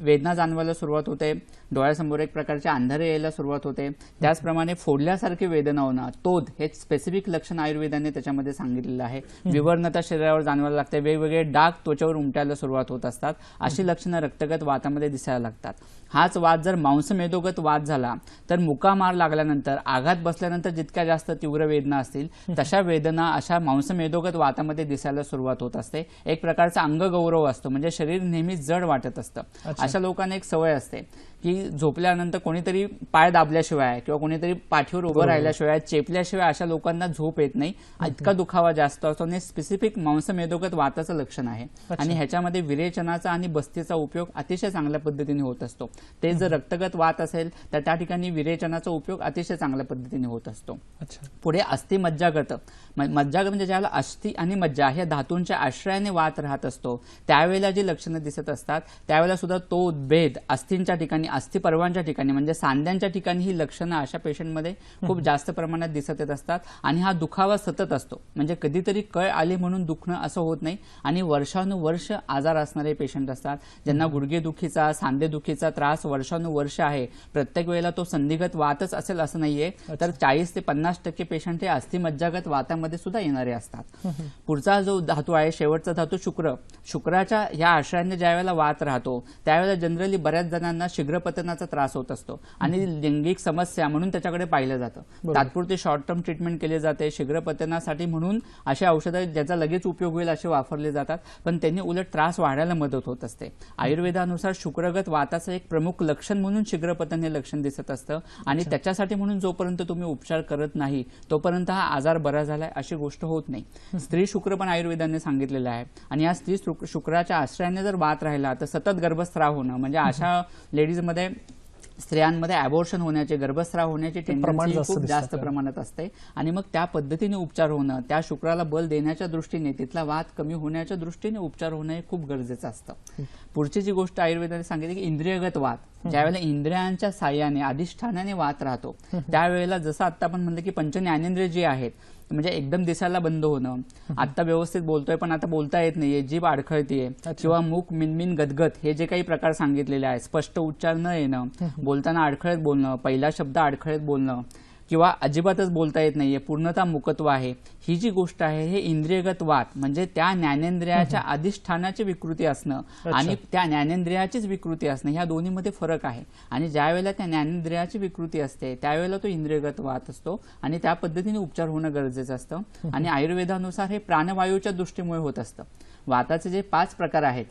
वेदना जाणवायला सुरुवात होते, डोळ्यासमोर एक प्रकारचे अंधारे यायला सुरुवात होते, त्याचप्रमाणे फोडल्यासारखी वेदना होणं, तोद हे स्पेसिफिक लक्षण आयुर्वेदाने त्याच्यामध्ये सांगितलेलं आहे. विवर्णता शरीरावर जाणवायला लागते, वेगवेगळे डाग त्वचेवर उमटायला सुरुवात होत असतात. अशी लक्षणं रक्तगत वातामध्ये दिसायला लागतात. हाच वात जर मांसमेदोगत वात झाला तर मुका मार लागल्यानंतर, आघात बसल्यानंतर जितक्या जास्त तीव्र वेदना असतील तशा वेदना अशा मांसमेदोगत वातामध्ये दिसायला सुरुवात होत असते. एक प्रकारचा अंगगौरव असतो, म्हणजे शरीर नेहमी जड वाटत असतं. अशा लोकांना एक सवय असते की झोपल्यानंतर कोणीतरी पाय दाबल्याशिवाय किंवा कोणीतरी पाठीवर उभं राहिल्याशिवाय, चेपल्याशिवाय अशा लोकांना झोप येत नाही. इतका दुखावा जास्त असतो आणि स्पेसिफिक मांसमेदोगत वाताचं लक्षण आहे. आणि ह्याच्यामध्ये विरेचनाचा आणि बस्तीचा उपयोग अतिशय चांगल्या पद्धतीने होत असतो. ते जर रक्तगत वात असेल तर त्या ठिकाणी विरेचनाचा उपयोग अतिशय चांगल्या पद्धतीने होत असतो. पुढे अस्थि मज्जागत, मज्जागत म्हणजे ज्याला अस्थि आणि मज्जा ह्या धातूंच्या आश्रयाने वात राहत असतो त्यावेळेला जी लक्षणं दिसत असतात त्यावेळेला सुद्धा तो उद्भेद अस्थींच्या ठिकाणी, अस्थिपर्वांच्या ठिकाणी म्हणजे सांध्यांच्या ठिकाणी ही लक्षणं अशा पेशंटमध्ये खूप जास्त प्रमाणात दिसत येत असतात. आणि हा दुखावा सतत असतो, म्हणजे कधीतरी कळ आली म्हणून दुखणं असं होत नाही. आणि वर्षानुवर्ष आजार असणारे पेशंट असतात ज्यांना गुडघेदुखीचा, सांधेदुखीचा त्रास वर्षानुवर्ष आहे. प्रत्येक वेळेला तो संधिगत वातच असेल असं नाहीये, तर 40 ते 50% पेशंट हे अस्थिमज्जागत वातामध्ये सुद्धा येणारे असतात. पुढचा जो धातू आहे, शेवटचा धातू शुक्र. शुक्राच्या या आश्रयाने ज्या वेळेला वात राहतो त्यावेळेला जनरली बऱ्याच जणांना शीघ्रपतनाचा त्रास होत असतो आणि लैंगिक समस्या म्हणून त्याच्याकडे पाहिलं जातं. तात्पुरती शॉर्ट टर्म ट्रीटमेंट केली जाते शीघ्रपतनासाठी म्हणून, असे औषधं ज्याचा लगेच उपयोग होईल असे वापरले जातात, पण त्यांनी उलट त्रास वाढायला मदत होत असते. आयुर्वेदानुसार शुक्रगत वाताचं एक प्रमुख लक्षण म्हणून शीघ्रपतन हे लक्षण दिसत असतं आणि त्याच्यासाठी म्हणून जोपर्यंत तुम्ही उपचार करत नाही तोपर्यंत हा आजार बरा झालाय अशी गोष्ट होत नाही. स्त्री शुक्र पण आयुर्वेदाने सांगितलेलं आहे आणि या स्त्री शुक्राच्या आश्रयाने जर वात राहिला तर सतत गर्भस्राव होणं, म्हणजे अशा लेडीजमध्ये, स्त्रियांमध्ये अबॉर्शन होण्याचे, गर्भस्राव होण्याची टेंडन्सी खूप जास्त प्रमाणात असते. आणि मग त्या पद्धतीने उपचार होणं, त्या शुक्राला बल देण्याच्या दृष्टीने, तिथला वात कमी होण्याच्या दृष्टीने उपचार होणं हे खूप गरजेचं असतं. पुढची जी गोष्ट आयुर्वेदाने सांगितली की इंद्रियगत वात, ज्यावेळेला इंद्रियांच्या साह्याने, अधिष्ठानाने वात राहतो त्यावेळेला, जसं आता आपण म्हणलं की पंच ज्ञानेंद्रिय जी आहेत म्हणजे एकदम दिसायला बंद होणं, आता व्यवस्थित बोलतोय पण आता बोलता येत नाहीये, जीभ अडखळतीये किंवा मूक मिनमिन गदगद हे जे काही प्रकार सांगितलेले आहेत, स्पष्ट उच्चार न येणं, बोलताना अडखळत बोलणं, पहिला शब्द अडखळत बोलणं किंवा अजिबातच बोलता येत नाहीये, पूर्णतः मुकत्व आहे, ही जी गोष्ट आहे हे इंद्रियगत वात म्हणजे त्या ज्ञानेंद्रियाच्या अधिष्ठानाची विकृती असणं आणि त्या ज्ञानेंद्रियाचीच विकृती असणं, ह्या दोन्हीमध्ये फरक आहे. आणि ज्या वेळेला त्या ज्ञानेंद्रियाची विकृती असते त्यावेळेला तो इंद्रियगत वात असतो आणि त्या पद्धतीने उपचार होणं गरजेचं असतं. आणि आयुर्वेदानुसार हे प्राणवायूच्या दृष्टीमुळे होत असतं. वाताचे जे 5 प्रकार आहेत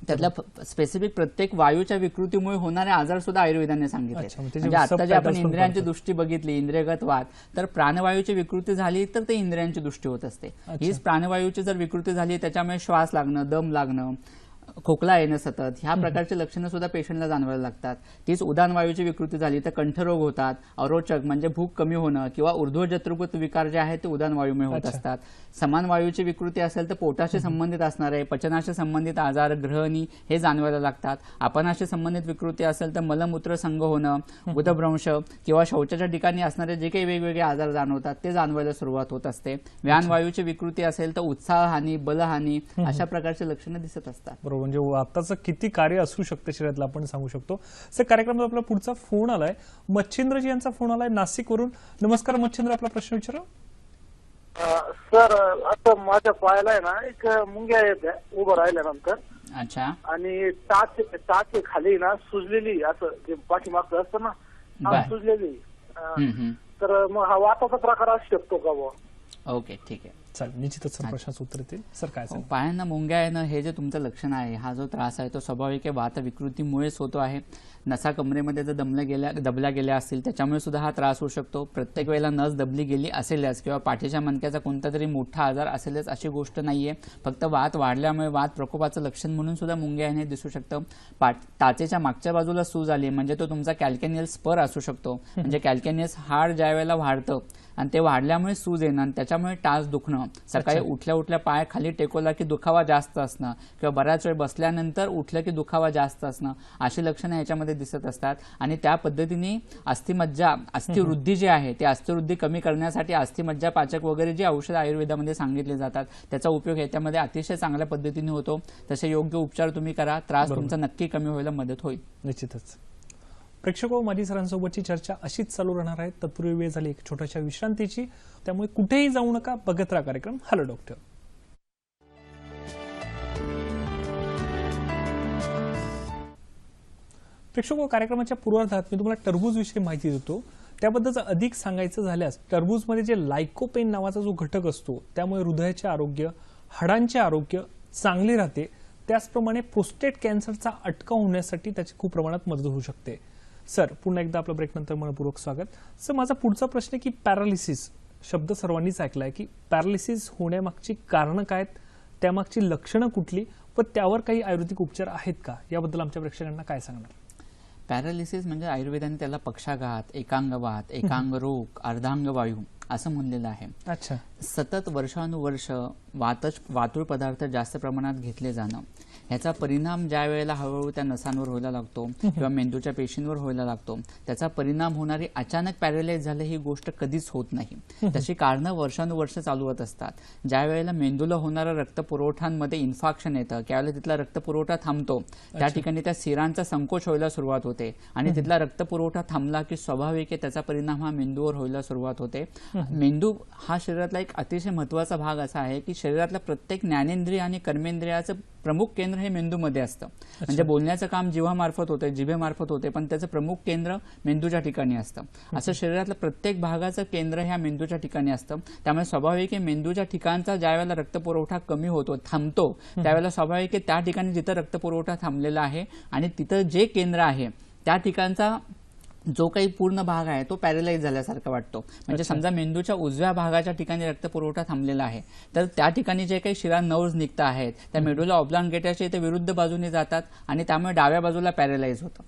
त्यातल्या स्पेसिफिक प्रत्येक वायूच्या विकृतीमुळे होणारे आजार सुद्धा आयुर्वेदाने सांगितले. म्हणजे आता जे आपण इंद्रियांची दृष्टी बघितली, इंद्रियगत वात, तर प्राणवायूची विकृती झाली तर ते इंद्रियांची दृष्टी होत असते. हीच प्राणवायूची जर विकृती झाली त्याच्यामुळे श्वास लागणं, दम लागणं, खोकला येणं सतत, ह्या प्रकारची लक्षणं सुद्धा पेशंटला जाणवायला लागतात. तीच उदान वायूची विकृती झाली तर कंठरोग होतात, अरोचक म्हणजे भूक कमी होणं किंवा ऊर्ध्वजत्रुकृत विकार जे आहेत ते उदान वायूमुळे होत असतात. समान वायूची विकृती असेल तर पोटाशी संबंधित असणारे पचनाशी संबंधित आजार, ग्रहणी हे जाणवायला लागतात. अपनाशी संबंधित विकृती असेल तर मलमूत्र संघ होणं, उदभ्रंश किंवा शौचाच्या ठिकाणी असणारे जे काही वेगवेगळे आजार जाणवतात ते जाणवायला सुरुवात होत असते. व्यान वायूची विकृती असेल तर उत्साहहानी, बलहानी अशा प्रकारची लक्षणं दिसत असतात. बरोबर, म्हणजे वाताचं किती कार्य असू शकते शरीरातलं आपण सांगू शकतो. सर, कार्यक्रमात आपला पुढचा फोन आलाय, मच्छिंद्रजी यांचा फोन आलाय नाशिकवरून. नमस्कार मच्छिंद्र, आपला प्रश्न विचारा. सर, आता माझ्या पायाला आहे ना एक मुंग्या येत आहे उभं राहिल्यानंतर. अच्छा. आणि टाच खाली ना सुजलेली, असं जे पाठीमागचं असतं ना सुजलेली, तर मग हा वाताचा प्रकार असू शकतो का बुवा? ओके, ठीक आहे, चालेल, निश्चितच सर प्रश्नाचं उत्तर येतील. सर काय सांगू? पायांना मुंग्या येणं हे जे तुमचं लक्षण आहे, हा जो त्रास आहे तो स्वाभाविक आहे, वात विकृतीमुळेच होतो आहे. नसा कमरेमध्ये जर दबल्या गेल्या असतील त्याच्यामुळे सुद्धा हा त्रास होऊ शकतो. प्रत्येक वेळेला नस दबली गेली असेलच किंवा पाठीच्या मणक्याचा कोणता तरी मोठा आजार असेलच अशी गोष्ट नाहीये. फक्त वात वाढल्यामुळे वात प्रकोपाचं लक्षण म्हणून सुद्धा मुंग्या येणे दिसू शकतं. टाचेच्या मागच्या बाजूला सूज आली म्हणजे तो तुमचा कॅल्केनियल स्पर असू शकतो. म्हणजे कॅल्केनियस हाड ज्या वेळेला वाढतं आणि ते वाढल्यामुळे सूज येणं आणि त्याच्यामुळे टाच दुखणं, सकाळी उठल्या उठल्या पाय खाली टेकवला की दुखावा जास्त असणं किंवा बऱ्याच वेळ बसल्यानंतर उठलं की दुखावा जास्त असणं, अशी लक्षणं याच्यामध्ये दिसत असतात. आणि त्या पद्धतीने अस्थिमज्जा, अस्थिवृद्धी जी आहे ते अस्थिवृद्धी कमी करण्यासाठी अस्थिमज्जा पाचक वगैरे जी औषध आयुर्वेदामध्ये सांगितले जातात त्याचा उपयोग याच्यामध्ये अतिशय चांगल्या पद्धतीने होतो. तसे योग्य उपचार तुम्ही करा, त्रास तुमचा नक्की कमी व्हायला मदत होईल. निश्चितच. प्रेक्षको, माझी सरांसोबतची चर्चा अशीच चालू राहणार आहे. तत्पूर्वी वेळ झाली एक छोट्याशा विश्रांतीची, त्यामुळे कुठेही जाऊ नका, बघत राहा कार्यक्रम हॅलो डॉक्टर. प्रेक्षको, कार्यक्रमाच्या पूर्वार्धात मी तुम्हाला टरबूज विषयी माहिती देतो. त्याबद्दल अधिक सांगायचं झाल्यास टरबूजमध्ये जे लायकोपेन नावाचा जो घटक असतो त्यामुळे हृदयाचे आरोग्य, हाडांचे आरोग्य चांगले राहते. त्याचप्रमाणे प्रोस्टेट कॅन्सरचा अटकाव होण्यासाठी त्याची खूप प्रमाणात मदत होऊ शकते. सर, पुन्हा एकदा आपल्या ब्रेकनंतर मनपूर्वक स्वागत. सर, माझा पुढचा प्रश्न आहे की पॅरालिसिस शब्द सर्वांनीच ऐकलाय, की पॅरालिसिस होण्यामागची कारणं काय आहेत, त्यामागची लक्षणं कुठली व त्यावर काही आयुर्वेदिक उपचार आहेत का, याबद्दल आमच्या प्रेक्षकांना काय सांगणार? पॅरालिसिस म्हणजे आयुर्वेदाने त्याला पक्षाघात, एकांगवात, एकांगरोग, अर्धांगवायू असं म्हणलेलं आहे. अच्छा. सतत वर्षानुवर्ष वातुळ पदार्थ जास्त प्रमाणात घेतले जाणं, ह्याचा परिणाम ज्या वेळेला हळूहळू त्या नसांवर व्हायला लागतो किंवा मेंदूच्या पेशींवर व्हायला लागतो, त्याचा परिणाम होणारी अचानक पॅरालाइज झाले ही गोष्ट कधीच होत नाही. तशी कारणं वर्षानुवर्ष चालू होत असतात. ज्या वेळेला मेंदूला होणारा रक्तपुरवठ्यांमध्ये इन्फेक्शन येतं त्यावेळेला तिथला रक्तपुरवठा थांबतो, त्या ठिकाणी त्या सिरांचा संकोच व्हायला सुरुवात होते आणि तिथला रक्तपुरवठा थांबला की स्वाभाविक आहे त्याचा परिणाम हा मेंदूवर व्हायला सुरुवात होते. मेंदू हा शरीरातला एक अतिशय महत्वाचा भाग असा आहे की शरीरातल्या प्रत्येक ज्ञानेंद्रिय आणि कर्मेंद्रियाचं प्रमुख केंद्र हे मेंदूमध्ये असतं. म्हणजे बोलण्याचं काम जिव्हामार्फत होते, जिभेमार्फत होते, पण त्याचं प्रमुख केंद्र मेंदूच्या ठिकाणी असतं. असं शरीरातल्या प्रत्येक भागाचं केंद्र ह्या मेंदूच्या ठिकाणी असतं. त्यामुळे स्वाभाविक आहे मेंदूच्या ठिकाणचा ज्या वेळेला रक्तपुरवठा कमी होतो, थांबतो, त्यावेळेला स्वाभाविक आहे त्या ठिकाणी जिथं रक्तपुरवठा थांबलेला आहे आणि तिथं जे केंद्र आहे त्या ठिकाणचा जो काही पूर्ण भाग आहे तो पॅरालाइज झाल्यासारखा वाटतो. म्हणजे समजा मेंदूच्या उजव्या भागाच्या ठिकाणी रक्तपुरवठा थांबलेला आहे तर त्या ठिकाणी जे काही शिरा नर्व्स निघता आहेत त्या मेडुला ऑब्लांगेटाच्या इथे विरुद्ध बाजूने जातात आणि त्यामुळे डाव्या बाजूला पॅरालाइज होतं.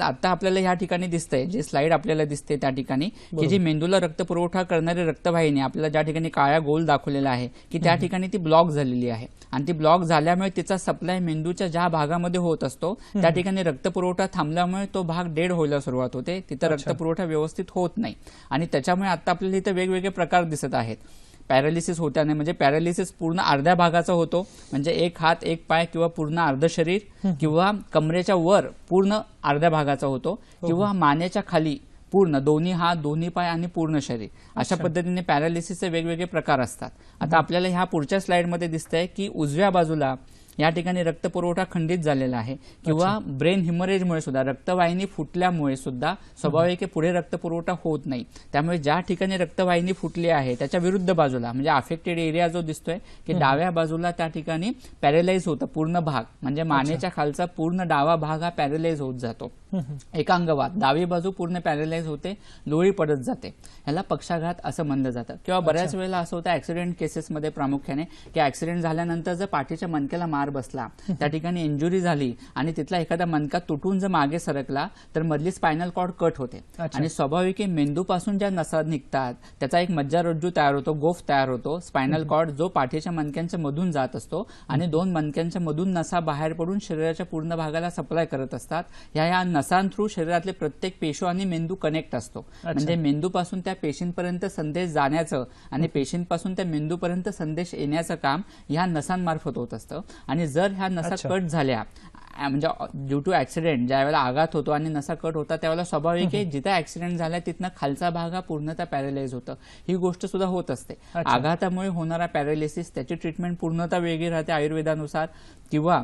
आता आपल्याला ह्या ठिकाणी दिसतंय, जे स्लाइड आपल्याला दिसते त्या ठिकाणी की जी मेंदूला रक्तपुरवठा करणारी रक्तवाहिनी आपल्याला ज्या ठिकाणी काळ्या गोल दाखवलेला आहे की त्या ठिकाणी ती ब्लॉक झालेली आहे आणि ती ब्लॉक झाल्यामुळे तिचा सप्लाय मेंदूच्या ज्या भागामध्ये होत असतो त्या ठिकाणी रक्तपुरवठा थांबल्यामुळे तो भाग डेड व्हायला सुरुवात होते. होते, तिथं रक्तपुरवठा व्यवस्थित होत नाही आणि त्याच्यामुळे आता आपल्याला इथं वेगवेगळे प्रकार दिसत आहेत. पॅरालिसिस होत्याने म्हणजे पॅरालिसिस पूर्ण अर्ध्या भागाचा होतो, म्हणजे एक हात एक पाय किंवा पूर्ण अर्ध शरीर, किंवा कमरेच्या वर पूर्ण अर्ध्या भागाचा होतो, किंवा मानेच्या खाली पूर्ण दोन्ही हात दोन्ही पाय आणि पूर्ण शरीर. अशा पद्धतीने पॅरालिसिसचे वेगवेगळे प्रकार असतात. आता आपल्याला ह्या पुढच्या स्लाइडमध्ये दिसतंय की उजव्या बाजूला या ठिकाणी रक्तपुरवठा खंडित झालेला आहे, किंवा ब्रेन हिमरेजमुळे सुद्धा रक्तवाहिनी फुटल्यामुळे सुद्धा स्वाभाविक पुढे रक्तपुरवठा होत नाही. त्यामुळे ज्या ठिकाणी रक्तवाहिनी फुटली आहे त्याच्या विरुद्ध बाजूला म्हणजे अफेक्टेड एरिया जो दिसतोय की डाव्या बाजूला त्या ठिकाणी पॅरेलाइज होतं पूर्ण भाग, म्हणजे मानेच्या खालचा पूर्ण डावा भाग हा पॅरेलाइज होत जातो. एकांगवात डावी बाजू पूर्ण पॅरेलाइज होते, लोळी पडत जाते. ह्याला पक्षाघात असं म्हणलं जातं. किंवा बऱ्याच वेळेला असं होतं ऍक्सिडेंट केसेसमध्ये प्रामुख्याने की ऍक्सिडेंट झाल्यानंतर जर पाठीच्या मणक्याला मार बसला, त्या ठिकाणी इंजुरी झाली आणि तिथला एखादा मणका तुटून जर मागे सरकला तर मधली स्पायनल कॉर्ड कट होते. आणि स्वाभाविक मेंदूपासून ज्या नसा निघतात त्याचा एक मज्जारज्जू तयार होतो, गोफ तयार होतो, स्पायनल कॉर्ड जो पाठीच्या मणक्यांच्या मधून जात असतो आणि दोन मणक्यांच्या मधून नसा बाहेर पडून शरीराच्या पूर्ण भागाला सप्लाय करत असतात. या नसांथ्रू शरीरातले प्रत्येक पेशो आणि मेंदू कनेक्ट असतो. म्हणजे मेंदूपासून त्या पेशींपर्यंत संदेश जाण्याचं आणि पेशींपासून त्या मेंदूपर्यंत संदेश येण्याचं काम ह्या नसांमार्फत होत असतं. आणि जर ह्या नसा कट झाल्या म्हणजे ड्यू टू ऍक्सिडेंट, ज्या वेळेला आघात होतो आणि नसा कट होता त्यावेळेला स्वाभाविक आहे जिथं ऍक्सिडेंट झाला तिथनं खालचा भाग हा पूर्णतः पॅरालाइज होतं. ही गोष्ट सुद्धा होत असते. आघातामुळे होणारा पॅरालिसिस त्याची ट्रीटमेंट पूर्णतः वेगळी राहते आयुर्वेदानुसार. किंवा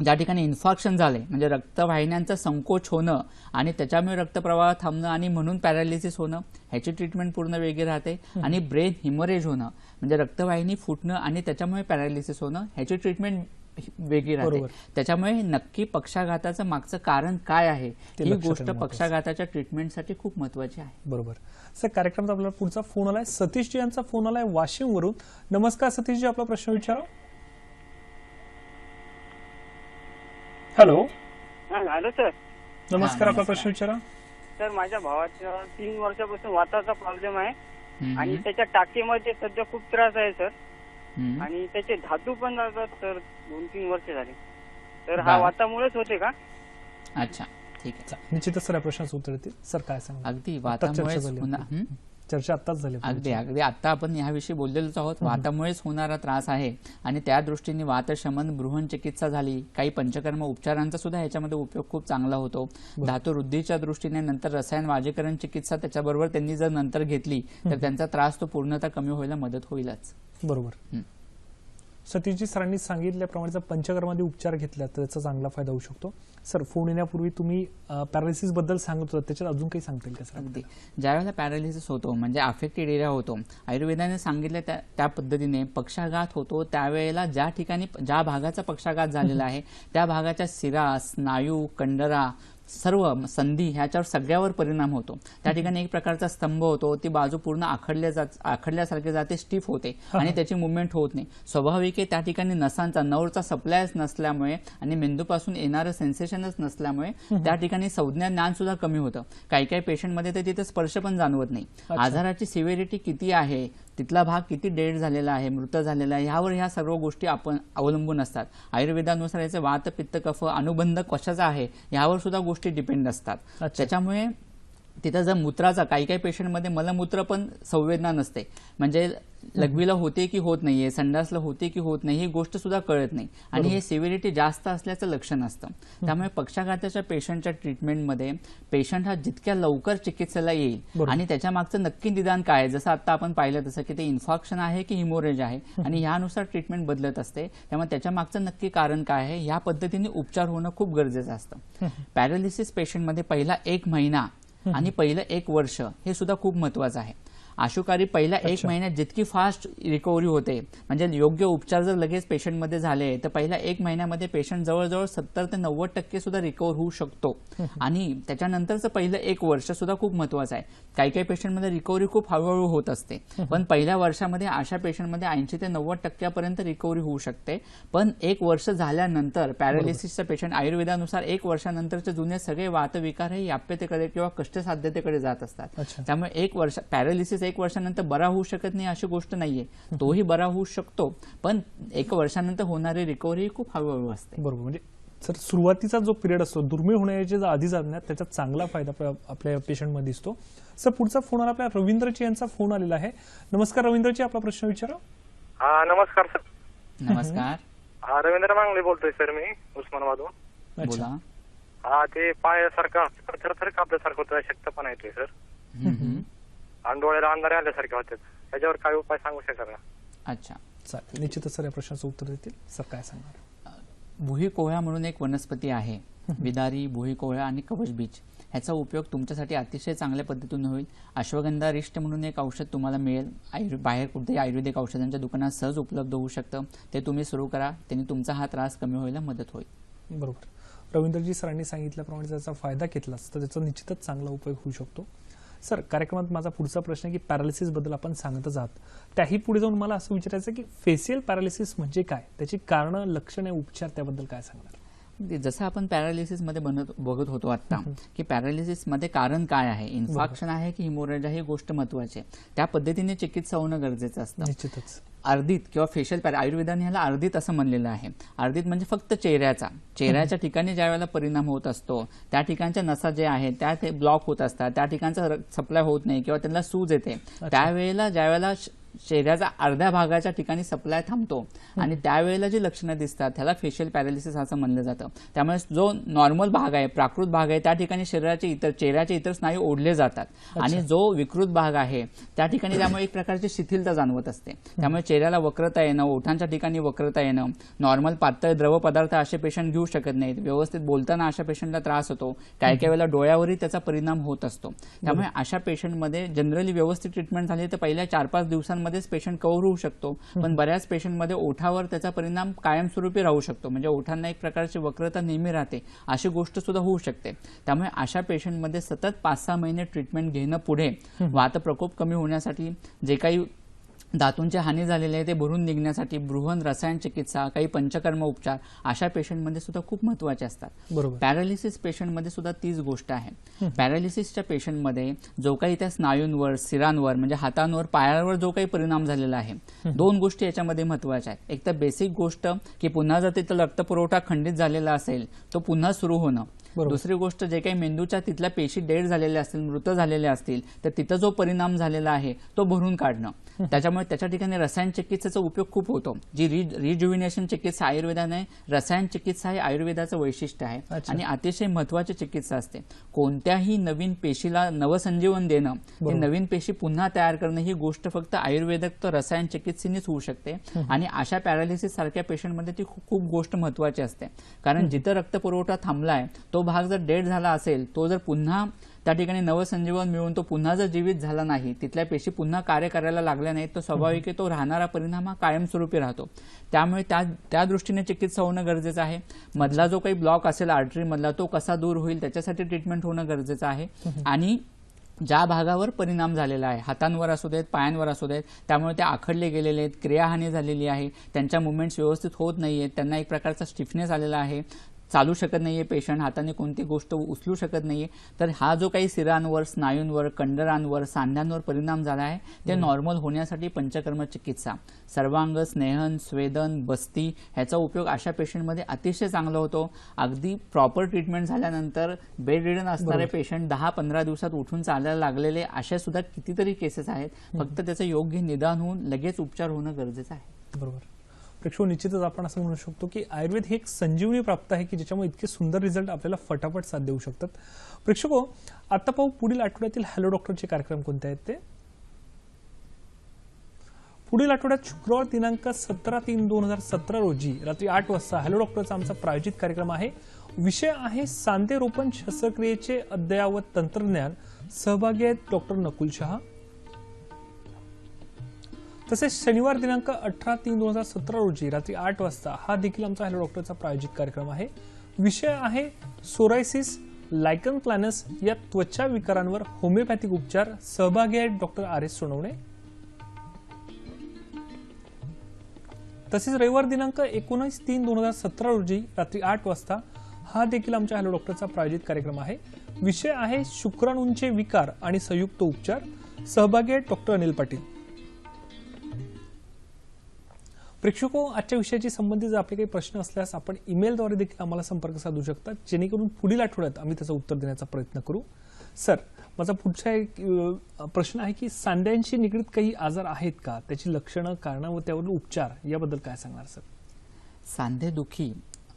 ज्या ठिकाणी इन्फॉर्क्शन झाले म्हणजे रक्तवाहिन्यांचा संकोच होणं आणि त्याच्यामुळे रक्तप्रवाह थांबणं आणि म्हणून पॅरालिसिस होणं, ह्याची ट्रीटमेंट पूर्ण वेगळी राहते. आणि ब्रेन हिमरेज होणं म्हणजे रक्तवाहिनी फुटणं आणि त्याच्यामुळे पॅरालिसिस होणं, ह्याची ट्रीटमेंट वेगळी राहते. त्याच्यामुळे नक्की पक्षाघाताचं मागचं कारण काय आहे ही गोष्ट पक्षाघाताच्या ट्रीटमेंटसाठी खूप महत्वाची आहे. बरोबर सर. कार्यक्रमात आपल्याला पुढचा फोन आलाय, सतीशजी यांचा फोन आलाय वाशिम वरून. नमस्कार सतीशजी, आपला प्रश्न विचारा. हॅलो. Hello sir. नमस्कार, आपला प्रश्न विचारा. सर माझ्या भावाच्या 3 वर्षापासून वाताचा प्रॉब्लेम आहे आणि त्याच्या टाकेमध्ये सध्या खूप त्रास आहे सर. आणि त्याचे धातू पण जातात सर, 2-3 वर्ष झाले. तर हा वातामुळेच होते का? अच्छा, ठीक आहे. निश्चितच सर या प्रश्नाचं उत्तर देतील. सर काय सांगा. अगदी वातामुळेच चर्चा आताच झाली. अगदी आता आपण याविषयी बोललेलोच आहोत. वातामुळेच होणारा त्रास आहे आणि त्या दृष्टीने वातशमन बृहन चिकित्सा झाली, काही पंचकर्म उपचारांचा सुद्धा ह्याच्यामध्ये उपयोग खूप चांगला होतो. धातुवृद्धीच्या दृष्टीने नंतर रसायन वाजीकरण चिकित्सा त्याच्याबरोबर त्यांनी जर नंतर घेतली तर त्यांचा त्रास तो पूर्णतः कमी व्हायला मदत होईलच. बरोबर. सतीशजी सरांनी सांगितल्याप्रमाणे पंचकर्मादी उपचार घेतला तर त्याचा चांगला फायदा होऊ शकतो. सर फोन येण्यापूर्वी तुम्ही पॅरालिसिस बद्दल सांगत होता, त्याच्यात अजून काही सांगता येईल का सर? अगदी ज्यावेळेला पॅरालिसिस होतो म्हणजे अफेक्टेड एरिया होतो, आयुर्वेदाने सांगितलं त्या पद्धतीने पक्षाघात होतो त्यावेळेला ज्या ठिकाणी ज्या भागाचा पक्षाघात झालेला आहे त्या भागाच्या शिरा, स्नायू, कंडरा, सर्व संधी ह्याच्यावर सगळ्यावर परिणाम होतो. त्या ठिकाणी एक प्रकारचा स्तंभ होतो, ती बाजू पूर्ण आखडल्यासारखे जाते, स्टिफ होते आणि त्याची मुवमेंट होत नाही. स्वाभाविक आहे त्या ठिकाणी नसांचा नर्वचा सप्लायच नसल्यामुळे आणि मेंदूपासून येणारं सेन्सेशनच नसल्यामुळे त्या ठिकाणी संज्ञा ज्ञान सुद्धा कमी होतं. काही काही पेशंटमध्ये तर तिथे स्पर्श पण जाणवत नाही. आजाराची सिव्हिरिटी किती आहे, तिथला भाग किती डेड झालेला आहे, मृत झालेला आहे, ह्यावर ह्या सर्व गोष्टी आपण अवलंबून असतात. आयुर्वेदानुसार याचे वात, पित्त, कफ, अनुबंध कशाचा आहे यावर सुद्धा गोष्टी डिपेंड असतात. त्याच्यामुळे तिथं जर मूत्राचा काही काही पेशंटमध्ये मलमूत्र पण संवेदना नसते, म्हणजे लघवीला होते की होत नाहीये, संडासला होते की होत नाही ही गोष्ट सुद्धा कळत नाही आणि हे सिव्हिरिटी जास्त असल्याचं लक्षण असतं. त्यामुळे पक्षाघाताच्या पेशंटच्या ट्रीटमेंटमध्ये पेशंट हा जितक्या लवकर चिकित्सेला येईल आणि त्याच्या मागचं नक्की निदान काय आहे, जसं आता आपण पाहिलं तसं की ते इन्फॉर्क्शन आहे की हिमोरेज आहे आणि ह्यानुसार ट्रीटमेंट बदलत असते. त्यामुळे त्याच्या मागचं नक्की कारण काय आहे ह्या पद्धतीने उपचार होणं खूप गरजेचं असतं. पॅरालिसिस पेशंटमध्ये पहिला 1 महिना आणि पहिलं 1 वर्ष हे सुद्धा खूप महत्वाचं आहे. आशुकारी पहिल्या 1 महिन्यात जितकी फास्ट रिकव्हरी होते म्हणजे योग्य उपचार जर लगेच पेशंटमध्ये झाले तर पहिल्या 1 महिन्यामध्ये पेशंट जवळजवळ 70 ते 90% सुद्धा रिकव्हर होऊ शकतो. आणि त्याच्यानंतरचं पहिलं 1 वर्ष सुद्धा खूप महत्वाचं आहे. काही काही पेशंटमध्ये रिकव्हरी खूप हळूहळू होत असते, पण पहिल्या वर्षामध्ये अशा पेशंटमध्ये 80 ते 90% रिकव्हरी होऊ शकते. पण 1 वर्ष झाल्यानंतर पॅरालिसिसचा पेशंट आयुर्वेदानुसार 1 वर्षानंतरचे जुने सगळे वातविकार हे याप्यतेकडे किंवा कष्टसाध्यतेकडे जात असतात. त्यामुळे 1 वर्ष पॅरालिसिस 1 वर्षानंतर बरा होऊ शकत नाही अशी गोष्ट नाहीये, तोही बरा होऊ शकतो, पण 1 वर्षानंतर होणारी रिकव्हरी खूप हळूहळू असते. बरोबर. म्हणजे सर, सुरुवातीचा जो पिरियड असतो दुर्मिळ होण्याच्या आधी जाण्यात त्याचा चांगला फायदा आपल्या पेशंटमध्ये दिसतो. सर, पुढचा फोन आला आपल्या रवींद्रजी यांचा फोन आलेला आहे. नमस्कार रवींद्रजी, आपला प्रश्न विचारा. हा नमस्कार सर. नमस्कार. हा रवींद्र मांगले बोलतोय सर मी उस्मानाबादहून. बोला. हा ते पायासारखा थरथर कापल्यासारखं होतं, अशक्तपणा येतोय सर. आणि डोळ्याला अंधारे आल्यासारखे होते. त्याच्यावर काय उपाय सांगू शकाल का? अच्छा, चालेल, निश्चितच सर या प्रश्नाचं उत्तर देतील. सर काय सांगणार? भुईकोहळा म्हणून एक वनस्पती आहे. विदारी, भुईकोहळा आणि कवचबीज ह्याचा उपयोग तुमच्यासाठी अतिशय चांगल्या पद्धतीने होईल. अश्वगंधा रिष्ट म्हणून एक औषध तुम्हाला मिळेल, बाहेर कुठेही आयुर्वेदिक औषधांच्या दुकानात सहज उपलब्ध होऊ शकतं. ते तुम्ही सुरू करा, त्यांनी तुमचा हा त्रास कमी व्हायला मदत होईल. बरोबर. रवींद्रजी सरांनी सांगितल्याप्रमाणे त्याचा फायदा घेतलास तर त्याचा निश्चितच चांगला उपयोग होऊ शकतो. सर, कार्यक्रमात माझा पुढचा प्रश्न आहे की पॅरालिसिस बद्दल आपण सांगतच आहात, त्याही पुढे जाऊन मला असं विचारायचं की फेशियल पॅरालिसिस म्हणजे काय, त्याची कारणं, लक्षणे, उपचार त्याबद्दल काय सांगणार? जसं आपण पॅरालिसिस मध्ये बघत होतो आता की पॅरालिसिस मध्ये कारण काय आहे, इन्फेक्शन आहे की हिमोरेज आहे, ही गोष्ट महत्वाची आहे. त्या पद्धतीने चिकित्सा होणं गरजेचं असतं. निश्चितच. अर्धित किंवा फेशियल आयुर्वेदाने ह्याला अर्धित असं म्हणलेलं आहे. अर्धित म्हणजे फक्त चेहऱ्याच्या ठिकाणी ज्या वेळेला परिणाम होत असतो, त्या ठिकाणच्या नसा जे आहेत त्या ते ब्लॉक होत असतात, त्या ठिकाणचा सप्लाय होत नाही किंवा त्यांना सूज येते, त्यावेळेला ज्यावेळेला शरीराचा अर्ध्या भागाच्या ठिकाणी सप्लाय थांबतो आणि त्यावेळेला जी लक्षणं दिसतात त्याला फेशियल पॅरालिसिस असं म्हणलं जातं. त्यामुळे जो नॉर्मल भाग आहे, प्राकृत भाग आहे, त्या ठिकाणी चेहऱ्याचे इतर स्नायू ओढले जातात आणि जो विकृत भाग आहे त्या ठिकाणी त्यामुळे एक प्रकारची शिथिलता जाणवत असते. त्यामुळे चेहऱ्याला वक्रता येणं, ओठांच्या ठिकाणी वक्रता येणं, नॉर्मल पातळ द्रव पदार्थ असे पेशंट घेऊ शकत नाहीत, व्यवस्थित बोलताना अशा पेशंटला त्रास होतो, काही काही वेळेला डोळ्यावरही त्याचा परिणाम होत असतो. त्यामुळे अशा पेशंटमध्ये जनरली व्यवस्थित ट्रीटमेंट झाली तर पहिल्या 4-5 दिवसांमध्येच पेशंट कव्हर होऊ शकतो. पण बऱ्याच पेशंटमध्ये ओठावर त्याचा परिणाम कायमस्वरूपी राहू शकतो, म्हणजे ओठांना एक प्रकारची वक्रता नेहमी राहते, अशी गोष्ट सुद्धा होऊ शकते. त्यामुळे अशा पेशंटमध्ये सतत 5-6 महिने ट्रीटमेंट घेणं पुढे वात प्रकोप कमी होण्यासाठी, जे काही धातूंची हानी झालेली आहे ते भरून निघण्यासाठी बृहन रसायन चिकित्सा, काही पंचकर्म उपचार अशा पेशंटमध्ये सुद्धा खूप महत्वाचे असतात. पॅरालिसिस पेशंटमध्ये सुद्धा तीच गोष्ट आहे. पॅरालिसिसच्या पेशंटमध्ये जो काही त्या स्नायूंवर, सिरांवर म्हणजे हातांवर, पायावर जो काही परिणाम झालेला आहे, 2 गोष्टी याच्यामध्ये महत्वाच्या आहेत. एक तर बेसिक गोष्ट की पुन्हा जर तिथं रक्तपुरवठा खंडित झालेला असेल तो पुन्हा सुरू होणं. दुसरी गोष्ट, जे काही मेंदूच्या तिथल्या पेशी डेड झालेल्या असतील, मृत झालेल्या असतील तर तिथं जो परिणाम झालेला आहे तो भरून काढणं. त्याच्यामुळे त्याच्या ठिकाणी रसायन चिकित्सेचा उपयोग खूप होतो. जी रिज्युव्हिनेशन चिकित्सा आयुर्वेदाने, रसायन चिकित्सा हे आयुर्वेदाचं वैशिष्ट्य आहे आणि अतिशय महत्वाची चिकित्सा असते. कोणत्याही नवीन पेशीला नवसंजीवन देणं, ही नवीन पेशी पुन्हा तयार करणं, ही गोष्ट फक्त आयुर्वेदिक रसायन चिकित्सेनेच होऊ शकते. आणि अशा पॅरालिसिस सारख्या पेशंटमध्ये ती खूप गोष्ट महत्वाची असते. कारण जिथं रक्तपुरवठा थांबलाय तो भाग जर डेड झाला असेल, तो जर पुन्हा त्या ठिकाणी नवसंजीवन मिळून तो पुन्हा जर जीवित झाला नाही, तिथल्या पेशी पुन्हा कार्य करायला लागल्या नाहीत, तो स्वाभाविक आहे तो राहणारा परिणाम हा कायमस्वरूपी राहतो. त्यामुळे त्या दृष्टीने चिकित्सा होणं गरजेचं आहे. मधला जो काही ब्लॉक असेल आर्टरी मधला, तो कसा दूर होईल त्याच्यासाठी ट्रीटमेंट होणं गरजेचं आहे. आणि ज्या भागावर परिणाम झालेला आहे, हातांवर असू देत, पायांवर असू देत, त्यामुळे ते आखडले गेलेले आहेत, क्रियाहानी झालेली आहे, त्यांच्या मुवमेंट्स व्यवस्थित होत नाहीयेत, त्यांना एक प्रकारचा स्टिफनेस आलेला आहे, चालू शकत नाहीये पेशंट, हाताने कोणती गोष्ट उचलू शकत नाहीये, तर हा जो काही सिरांवर, स्नायूंवर, कंडरांवर, सांध्यांवर परिणाम झाला आहे ते नॉर्मल होण्यासाठी पंचकर्म चिकित्सा, सर्वांग स्नेहन, स्वेदन, बस्ती ह्याचा उपयोग अशा पेशंटमध्ये अतिशय चांगला होतो. अगदी प्रॉपर ट्रीटमेंट झाल्यानंतर बेड रिडन असणारे पेशंट 10-15 दिवसात उठून चालायला लागलेले अशा सुद्धा कितीतरी केसेस आहेत. फक्त त्याचं योग्य निदान होऊन लगेच उपचार होणं गरजेचं आहे. बरोबर. प्रेक्षक, निश्चितच आपण असं म्हणू शकतो की आयुर्वेद हे एक संजीवनी प्राप्त आहे की ज्याच्यामुळे इतके सुंदर रिझल्ट आपल्याला फटाफट साथ देऊ शकतात. प्रेक्षको, आता पाहू पुढील आठवड्यातील हॅलो डॉक्टरचे कार्यक्रम कोणते आहेत ते. पुढील आठवड्यात शुक्रवार दिनांक 17/3/2017 रोजी रात्री 8 वाजता हॅलो डॉक्टरचा आमचा प्रायोजित कार्यक्रम आहे. विषय आहे सांधेरोपण शस्त्रक्रियेचे अद्ययावत तंत्रज्ञान. सहभागी आहेत डॉक्टर नकुल शहा. तसेच शनिवार दिनांक 18/3/2017 रोजी रात्री 8 वाजता हा देखील आमचा हॅलो डॉक्टरचा प्रायोजित कार्यक्रम आहे. विषय आहे सोरायसिस, लायकन प्लॅनस या त्वचा विकारांवर होमिओपॅथिक उपचार. सहभागी आहेत डॉक्टर RS सोनवणे. तसेच रविवार दिनांक 19/3/2017 रोजी रात्री 8 वाजता हा देखील आमच्या हॅलो डॉक्टरचा प्रायोजित कार्यक्रम आहे. विषय आहे शुक्राणूंचे विकार आणि संयुक्त उपचार. सहभागी आहेत डॉक्टर अनिल पाटील. प्रेक्षको, आजच्या विषयाशी संबंधित जर आपले काही प्रश्न असल्यास आपण ईमेलद्वारे देखील आम्हाला संपर्क साधू शकता, जेणेकरून पुढील आठवड्यात आम्ही त्याचं उत्तर देण्याचा प्रयत्न करू. सर, माझा पुढचा एक प्रश्न आहे की सांध्यांशी निगडीत काही आजार आहेत का, त्याची लक्षणं, कारणं व त्यावरील उपचार याबद्दल काय सांगणार सर? सांधेदुखी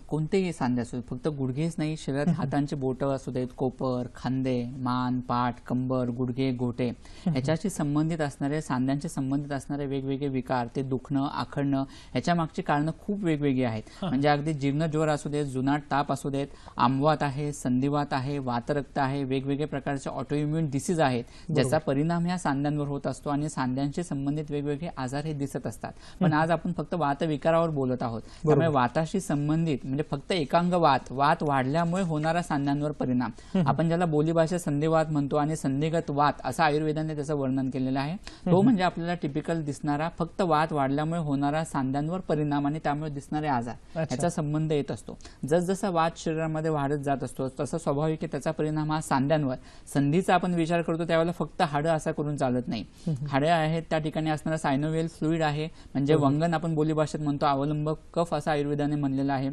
कोणतेही सांधे असू, फक्त गुडघेच नाही, शरीरात हातांची बोटं असू देत, कोपर, खांदे, मान, पाठ, कंबर, गुडघे, घोटे याच्याशी संबंधित असणारे, सांध्यांशी संबंधित असणारे वेगवेगळे विकार, ते दुखणं, आखडणं, याच्या मागची कारणं खूप वेगवेगळी आहेत. म्हणजे अगदी जीर्णज्वर असू देत, जुनाट ताप असू देत, आमवात आहे, संधिवात आहे, वातरक्त आहे, वेगवेगळे प्रकारचे ऑटोइम्युन डिसीज आहेत, ज्याचा परिणाम ह्या सांध्यांवर होत असतो आणि सांध्यांशी संबंधित वेगवेगळे आजार हे दिसत असतात. पण आज आपण फक्त वातविकारावर बोलत आहोत. त्यामुळे वाताशी संबंधित म्हणजे फक्त एकांग वात वाढल्यामुळे होणारा सांध्यांवर परिणाम, आपण ज्याला बोलीभाषेत संधिवात म्हणतो आणि संधिगत वात असं आयुर्वेदाने त्याचं वर्णन केलेलं आहे, तो म्हणजे आपल्याला टिपिकल दिसणारा फक्त वात वाढल्यामुळे होणारा सांध्यांवर परिणाम आणि त्यामुळे दिसणारे आजार याचा संबंध येत असतो. जसजसा वात शरीरामध्ये वाढत जात असतो तसं स्वाभाविक आहे त्याचा परिणाम हा सांध्यांवर. संधीचा आपण विचार करतो त्यावेळेला फक्त हाडं असा करून चालत नाही. हाडे आहेत, त्या ठिकाणी असणारा सायनोवियल फ्लुइड आहे, म्हणजे वंगण आपण बोलीभाषेत म्हणतो, अवलंबक कफ असं आयुर्वेदाने म्हणलेलं आहे.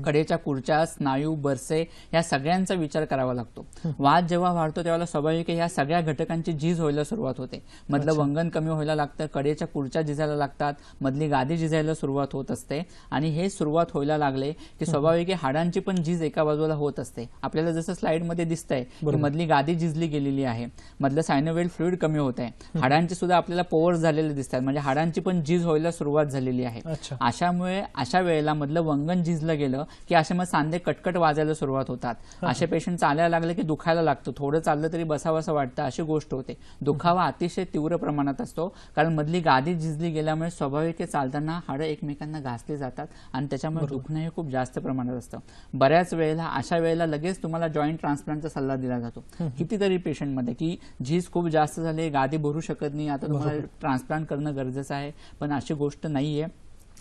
कडेच्या कुर्च्या, स्नायू, बरसे या सगळ्यांचा विचार करावा लागतो. वात जेव्हा वाढतो तेव्हा स्वाभाविक या सगळ्या घटकांची झीज व्हायला सुरुवात होते. मधलं वंगण कमी व्हायला लागतं, कडेच्या कुर्च्या झिजायला लागतात, मधली गादी झिजायला सुरुवात होत असते आणि हे सुरुवात व्हायला लागले की स्वाभाविक हाडांची पण झीज एका बाजूला होत असते. आपल्याला जसं स्लाइडमध्ये दिसतंय की मधली गादी झिजली गेलेली आहे, मधलं सायनोवियल फ्लुइड कमी होत आहे, हाडांची सुद्धा आपल्याला पोवर्स झालेले दिसतात, म्हणजे हाडांची पण झीज व्हायला सुरुवात झालेली आहे. अशा वेळेला मधलं वंगण झिजलं गेलं की असे मग सांधे कटकट वाजायला सुरुवात होतात. असे पेशंट चालायला लागले की दुखायला लागतं, थोडं चाललं तरी बसावंसं वाटतं, अशी गोष्ट होते. दुखावा अतिशय तीव्र प्रमाणात असतो, कारण मधली गादी झिजली गेल्यामुळे स्वाभाविक चालताना हाडं एकमेकांना घासली जातात आणि त्याच्यामुळे दुखणं हे खूप जास्त प्रमाणात असतं. बऱ्याच वेळेला अशा वेळेला लगेच तुम्हाला जॉईंट ट्रान्सप्लांटचा सल्ला दिला जातो. कितीतरी पेशंटमध्ये की झीज खूप जास्त झाली, गादी भरू शकत नाही, आता तुम्हाला ट्रान्सप्लांट करणं गरजेचं आहे, पण अशी गोष्ट नाहीये.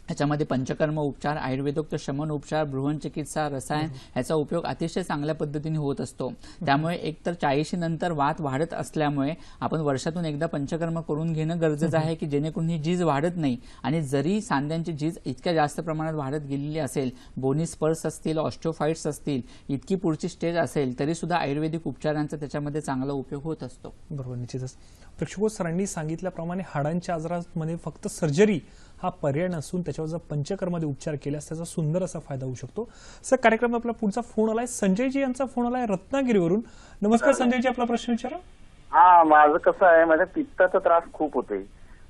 याच्यामध्ये पंचकर्म उपचार, आयुर्वेदोक्त शमन उपचार, बृहनचिकित्सा, रसायन याचा उपयोग अतिशय चांगल्या पद्धतीने होत असतो. त्यामुळे एकतर 40 नंतर वात वाढत असल्यामुळे आपण वर्षातून एकदा पंचकर्म करून घेणं गरजेचं आहे की जेणेकरून ही झीज वाढत नाही. आणि जरी सांध्यांची झीज इतक्या जास्त प्रमाणात वाढत गेलेली असेल, बोनी स्पर्स असतील, ऑस्टिओफाइट्स असतील, इतकी पुढची स्टेज असेल तरी सुद्धा आयुर्वेदिक उपचारांचा त्याच्यामध्ये चांगला उपयोग होत असतो. बरोबर, निश्चितच. प्रेक्षको, सरांनी सांगितल्याप्रमाणे हाडांच्या आजारांमध्ये फक्त सर्जरी हा पर्याय नसून त्याच्यावर जर पंचकर्मामध्ये उपचार केल्यास त्याचा सुंदर असा फायदा होऊ शकतो. सर, कार्यक्रमात आपला पुढचा फोन आलाय, संजयजी यांचा फोन आलाय रत्नागिरीवरून. नमस्कार संजयजी, आपला प्रश्न विचारा. हा, माझं कसं आहे, माझ्या पित्ताचा त्रास खूप होतोय,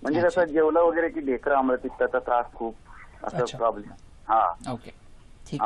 म्हणजे कसं जेवलं वगैरे की ढेकरं आम्हाला पित्ताचा त्रास खूप असं प्रॉब्लेम. हा, ओके, ठीक.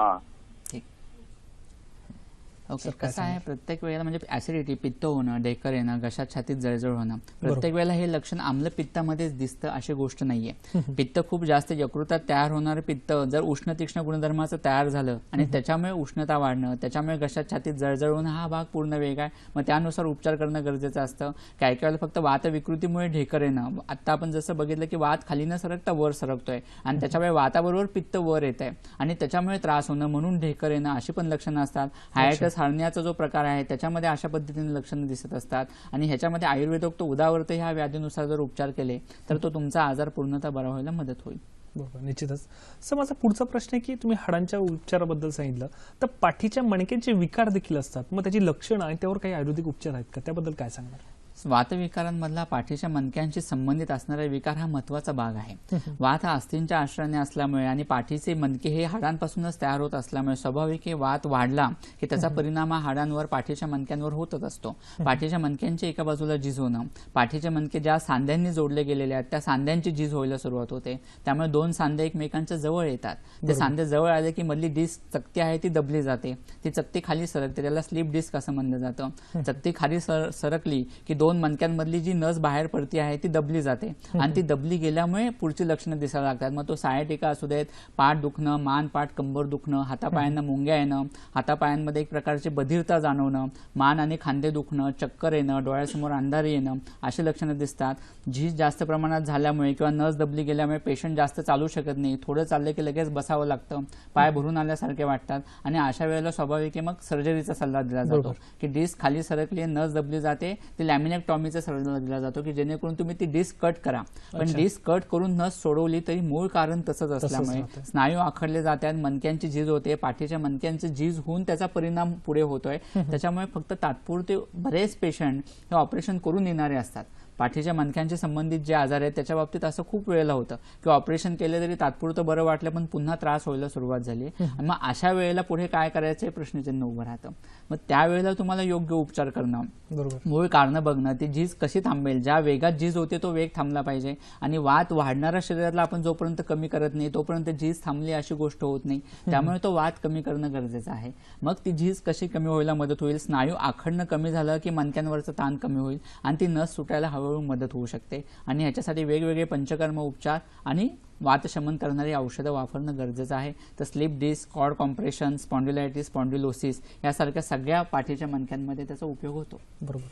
ओके, कसं आहे, प्रत्येक वेळेला म्हणजे ऍसिडिटी, पित्त होणं, ढेकर येणं, घशात छातीत जळजळ होणं, प्रत्येक वेळेला हे लक्षण आम्ल पित्तामध्येच दिसतं अशी गोष्ट नाहीये. पित्त खूप जास्त यकृतात तयार होणारं पित्त जर उष्ण तीक्ष्ण गुणधर्माचं तयार झालं आणि त्याच्यामुळे उष्णता वाढणं, त्याच्यामुळे घशात छातीत जळजळ होणं, हा भाग पूर्ण वेगळा आहे. मग त्यानुसार उपचार करणं गरजेचं असतं. काही वेळेला फक्त वातविकृतीमुळे ढेकर येणं, आता आपण जसं बघितलं की वात खाली न सरकता वर सरकतोय आणि त्याच्यामुळे वाताबरोबर पित्त वर येत आहे आणि त्याच्यामुळे त्रास होणं, म्हणून ढेकर येणं, अशी पण लक्षणं असतात. हायटिस हर्नियाचा जो प्रकार आहे त्याच्यामध्ये अशा पद्धतीने लक्षणं दिसत असतात आणि ह्याच्यामध्ये आयुर्वेदोक्त उदावर्त ह्या व्याधीनुसार जर उपचार केले तर तो तुमचा आजार पूर्णतः बरा व्हायला मदत होईल. बरोबर, निश्चितच. सर, माझा पुढचा प्रश्न आहे की तुम्ही हाडांच्या उपचाराबद्दल सांगितलं, तर पाठीच्या मणक्यांचे विकार देखील असतात, मग त्याची लक्षणं आणि त्यावर काही आयुर्वेदिक उपचार आहेत का, त्याबद्दल काय सांगणार? वातविकारांमधला पाठीच्या मणक्यांशी संबंधित असणारा विकार हा महत्वाचा भाग आहे. वात हा अस्थींच्या आश्रयाने असल्यामुळे आणि पाठीचे मणके हे हाडांपासूनच तयार होत असल्यामुळे स्वाभाविक वात वाढला की त्याचा परिणाम हा हाडांवर, पाठीच्या मणक्यांवर होतच असतो. पाठीच्या मणक्यांची एका बाजूला झीज होणं, पाठीचे मणके ज्या सांध्यांनी जोडले गेलेले आहेत त्या सांध्यांची झीज व्हायला सुरुवात होते, त्यामुळे दोन सांधे एकमेकांच्या जवळ येतात. ते सांधे जवळ आले की मधली डिस्क चकती आहे ती दबली जाते, ती चकती खाली सरकते, त्याला स्लिप डिस्क असं म्हणलं जातं. चकती खाली सरकली की दोन मणक्यांमधली जी नस बाहेर पडती आहे ती दबली जाते आणि ती दबली गेल्यामुळे पुढची लक्षणं दिसायला लागतात. मग तो सायाटिका असू देत, पाठ दुखणं, मान पाठ कंबर दुखणं, हातापायांना मुंग्या येणं, हातापायांमध्ये एक प्रकारची बधिरता जाणवणं, मान आणि खांदे दुखणं, चक्कर येणं, डोळ्यासमोर अंधारी येणं, अशी लक्षणं दिसतात. झीज जास्त प्रमाणात झाल्यामुळे किंवा नस दबली गेल्यामुळे पेशंट जास्त चालू शकत नाही, थोडं चाललं की लगेच बसावं लागतं, पाय भरून आल्यासारखे वाटतात आणि अशा वेळेला स्वाभाविक मग सर्जरीचा सल्ला दिला जातो की डिस्क खाली सरकली, नस दबली जाते, ती लॅमिनेट स्पायनेक्टॉमीचा सल्ला दिला जातो की जेणेकरून तुम्ही ती डिस्क कट करा, पण डिस्क कट करून नस सोडवली तरी मूळ कारण तसंच असल्यामुळे स्नायू आखडले जातात, मणक्यांची झीज होते, पाठीच्या मणक्यांची झीज होऊन त्याचा परिणाम पुढे होतोय. त्याच्यामुळे फक्त तात्पुरते बरेच पेशंट हे ऑपरेशन करून येणारे असतात. पाठीच्या मणक्यांशी संबंधित जे आजार आहेत त्याच्या बाबतीत असं खूप वेळेला होतं की ऑपरेशन केले तरी तात्पुरतं बरं वाटलं पण पुन्हा त्रास व्हायला सुरुवात झाली. आणि मग अशा वेळेला पुढे काय करायचं हे प्रश्नचिन्ह उभं राहतं. मग त्यावेळेला तुम्हाला योग्य उपचार करणं, मूळ कारण बघणं, ती झीज कशी थांबेल, ज्या वेगात झीज होते तो वेग थांबला पाहिजे. आणि वात वाढणारा शरीरातला आपण जोपर्यंत कमी करत नाही तोपर्यंत झीज थांबली अशी गोष्ट होत नाही. त्यामुळे तो वात कमी करणं गरजेचं आहे. मग ती झीज कशी कमी व्हायला मदत होईल, स्नायू आखडणं कमी झालं की मणक्यांवरचं ताण कमी होईल आणि ती नस सुटायला हळूहळू मदत होऊ शकते. आणि ह्याच्यासाठी वेगवेगळे पंचकर्म उपचार आणि वातशमन करणारी औषधं वापरणं गरजेचं आहे. तर slip disc, cord compression, spondylitis, spondylosis यासारख्या सगळ्या पाठीच्या मणक्यांमध्ये त्याचा उपयोग होतो. बरोबर.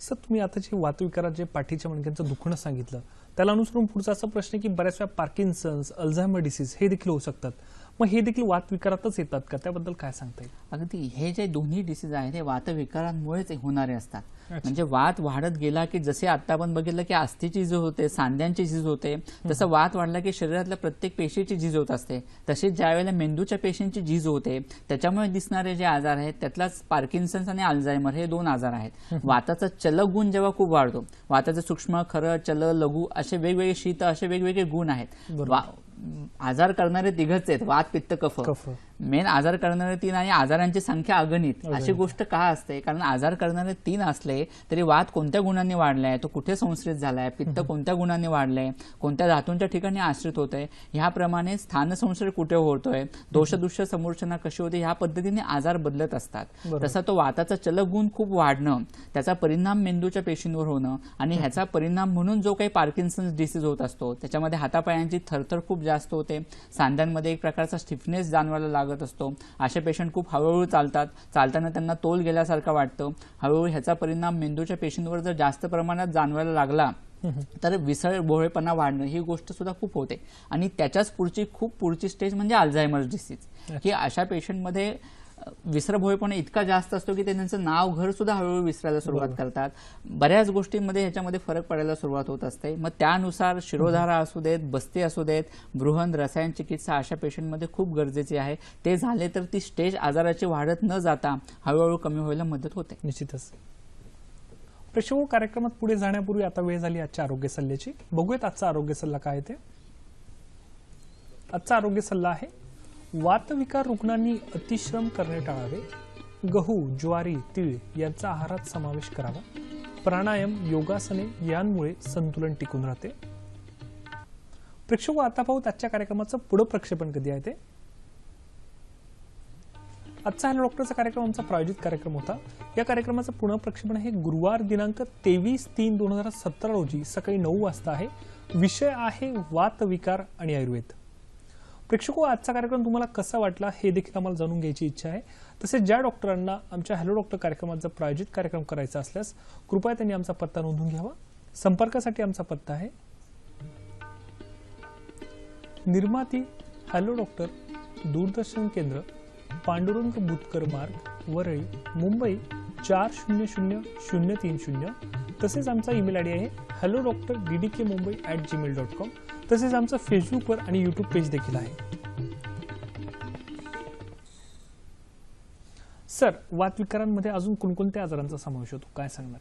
सर, तुम्ही आता जे वातविकारात जे पाठीच्या मणक्यांचं दुखणं सांगितलं त्याला अनुसरून पुढचा असा प्रश्न की बऱ्याच वेळा पार्किन्सन्स, अल्झायमर डिसीज हे देखील होऊ शकतात. मग हे देखील वातविकारातच येतात का? त्याबद्दल काय सांगता येईल? अगदी हे जे दोन्ही डिसीज आहेत हे वातविकारांमुळेच होणारे असतात. म्हणजे वात वाढत गेला की जसे आता आपण बघितलं की अस्थिची झीज होते, सांध्यांची झीज होते, तसं वात वाढला की शरीरातल्या प्रत्येक पेशीची झीज होत असते. तसेच ज्या वेळेला मेंदूच्या पेशींची झीज होते त्याच्यामुळे दिसणारे जे आजार आहेत त्यातलाच पार्किन्सन्स आणि अल्झायमर हे दोन आजार आहेत. वाताचा चलक गुण जेव्हा खूप वाढतो, वाताचं सूक्ष्म, खरं, चल, लघु असे वेगवेगळे शीत असे वेगवेगळे गुण आहेत. आजार करणारे तिघच आहेत, वात, पित्त, कफ. मेन आजार करणारे 3 आणि आजारांची संख्या अगणित. अशी गोष्ट का असते? कारण आजार करणारे 3 असले तरी वात कोणत्या गुणांनी वाढलाय, तो कुठे संश्रित झालाय, पित्त कोणत्या गुणांनी वाढलंय, कोणत्या धातूंच्या ठिकाणी आश्रित होतंय, ह्याप्रमाणे स्थानसंश्रय कुठे होतोय, दोषदुष्य समूर्छना कशी होते, ह्या पद्धतीने आजार बदलत असतात. तसा तो वाताचा चलक गुण खूप वाढणं, त्याचा परिणाम मेंदूच्या पेशींवर होणं आणि ह्याचा परिणाम म्हणून जो काही पार्किन्सन्स डिसीज होत असतो त्याच्यामध्ये हातापायांची थरथर खूप जास्त होते, सांध्यांमध्ये एक प्रकारचा स्टिफनेस जाणवायला लागत असतो. असे पेशंट खूप हळूहळू चालतात, चालताना त्यांना तोल गेल्यासारखं वाटतं. हळूहळू ह्याचा परिणाम मेंदूच्या पेशींवर जर जास्त प्रमाणात जाणवायला लागला तर विसळ भोळेपणा वाढणं ही गोष्ट सुद्धा खूप होते. आणि त्याच्याच पुढची स्टेज म्हणजे अल्झायमर डिसीज, की अशा पेशंटमध्ये विसरभोळेपणा इतका जास्त असतो की ते त्यांचं नाव घर सुद्धा हळूहळू विसरायला सुरुवात करतात. बऱ्याच गोष्टींमध्ये ह्याच्यामध्ये फरक पडायला सुरुवात होत असते. मग त्यानुसार शिरोधारा असू देत, बस्ती असू देत, बृहन रसायन चिकित्सा अशा पेशंटमध्ये खूप गरजेची आहे. ते झाले तर ती स्टेज आजाराची वाढत न जाता हळूहळू कमी व्हायला मदत होते. निश्चितच. प्रेक्षक, कार्यक्रमात पुढे जाण्यापूर्वी आता वेळ झाली आजच्या आरोग्य सल्ल्याची. बघूयात आजचा आरोग्य सल्ला काय ते. आजचा आरोग्य सल्ला आहे, वातविकार रुग्णांनी अतिश्रम करणे टाळावे, गहू, ज्वारी, तीळ यांचा आहारात समावेश करावा, प्राणायाम, योगासने यांमुळे संतुलन टिकून राहते. प्रेक्षक, आता पाहूत आजच्या कार्यक्रमाचं पुढे प्रक्षेपण कधी आहे ते. आजचा हॅलो डॉक्टरचा कार्यक्रम आमचा प्रायोजित कार्यक्रम होता. या कार्यक्रमाचं पुनः प्रक्षेपण हे गुरुवार दिनांक 23/3/2017 रोजी सकाळी 9 वाजता आहे. विषय आहे वातविकार आणि आयुर्वेद. प्रेक्षको, आजचा कार्यक्रम तुम्हाला कसा वाटला हे देखील आम्हाला जाणून घ्यायची इच्छा आहे. तसेच ज्या डॉक्टरांना आमच्या हॅलो डॉक्टर कार्यक्रमाचा प्रायोजित कार्यक्रम करायचा असल्यास कृपया त्यांनी आमचा पत्ता नोंदवून घ्यावा. संपर्कासाठी आमचा पत्ता आहे निर्माती हॅलो डॉक्टर, दूरदर्शन केंद्र, पांडुरंग बुतकर मार्ग, वरळी, मुंबई 400030. तसेच आमचा ईमेल आयडी आहे hellodoctor@ddkmumbai@gmail.com. तसेच आमचं फेसबुकवर आणि यूट्यूब पेज देखील आहे. सर, वातविकारांमध्ये अजून कोणकोणत्या आजारांचा समावेश होतो, काय सांगणार?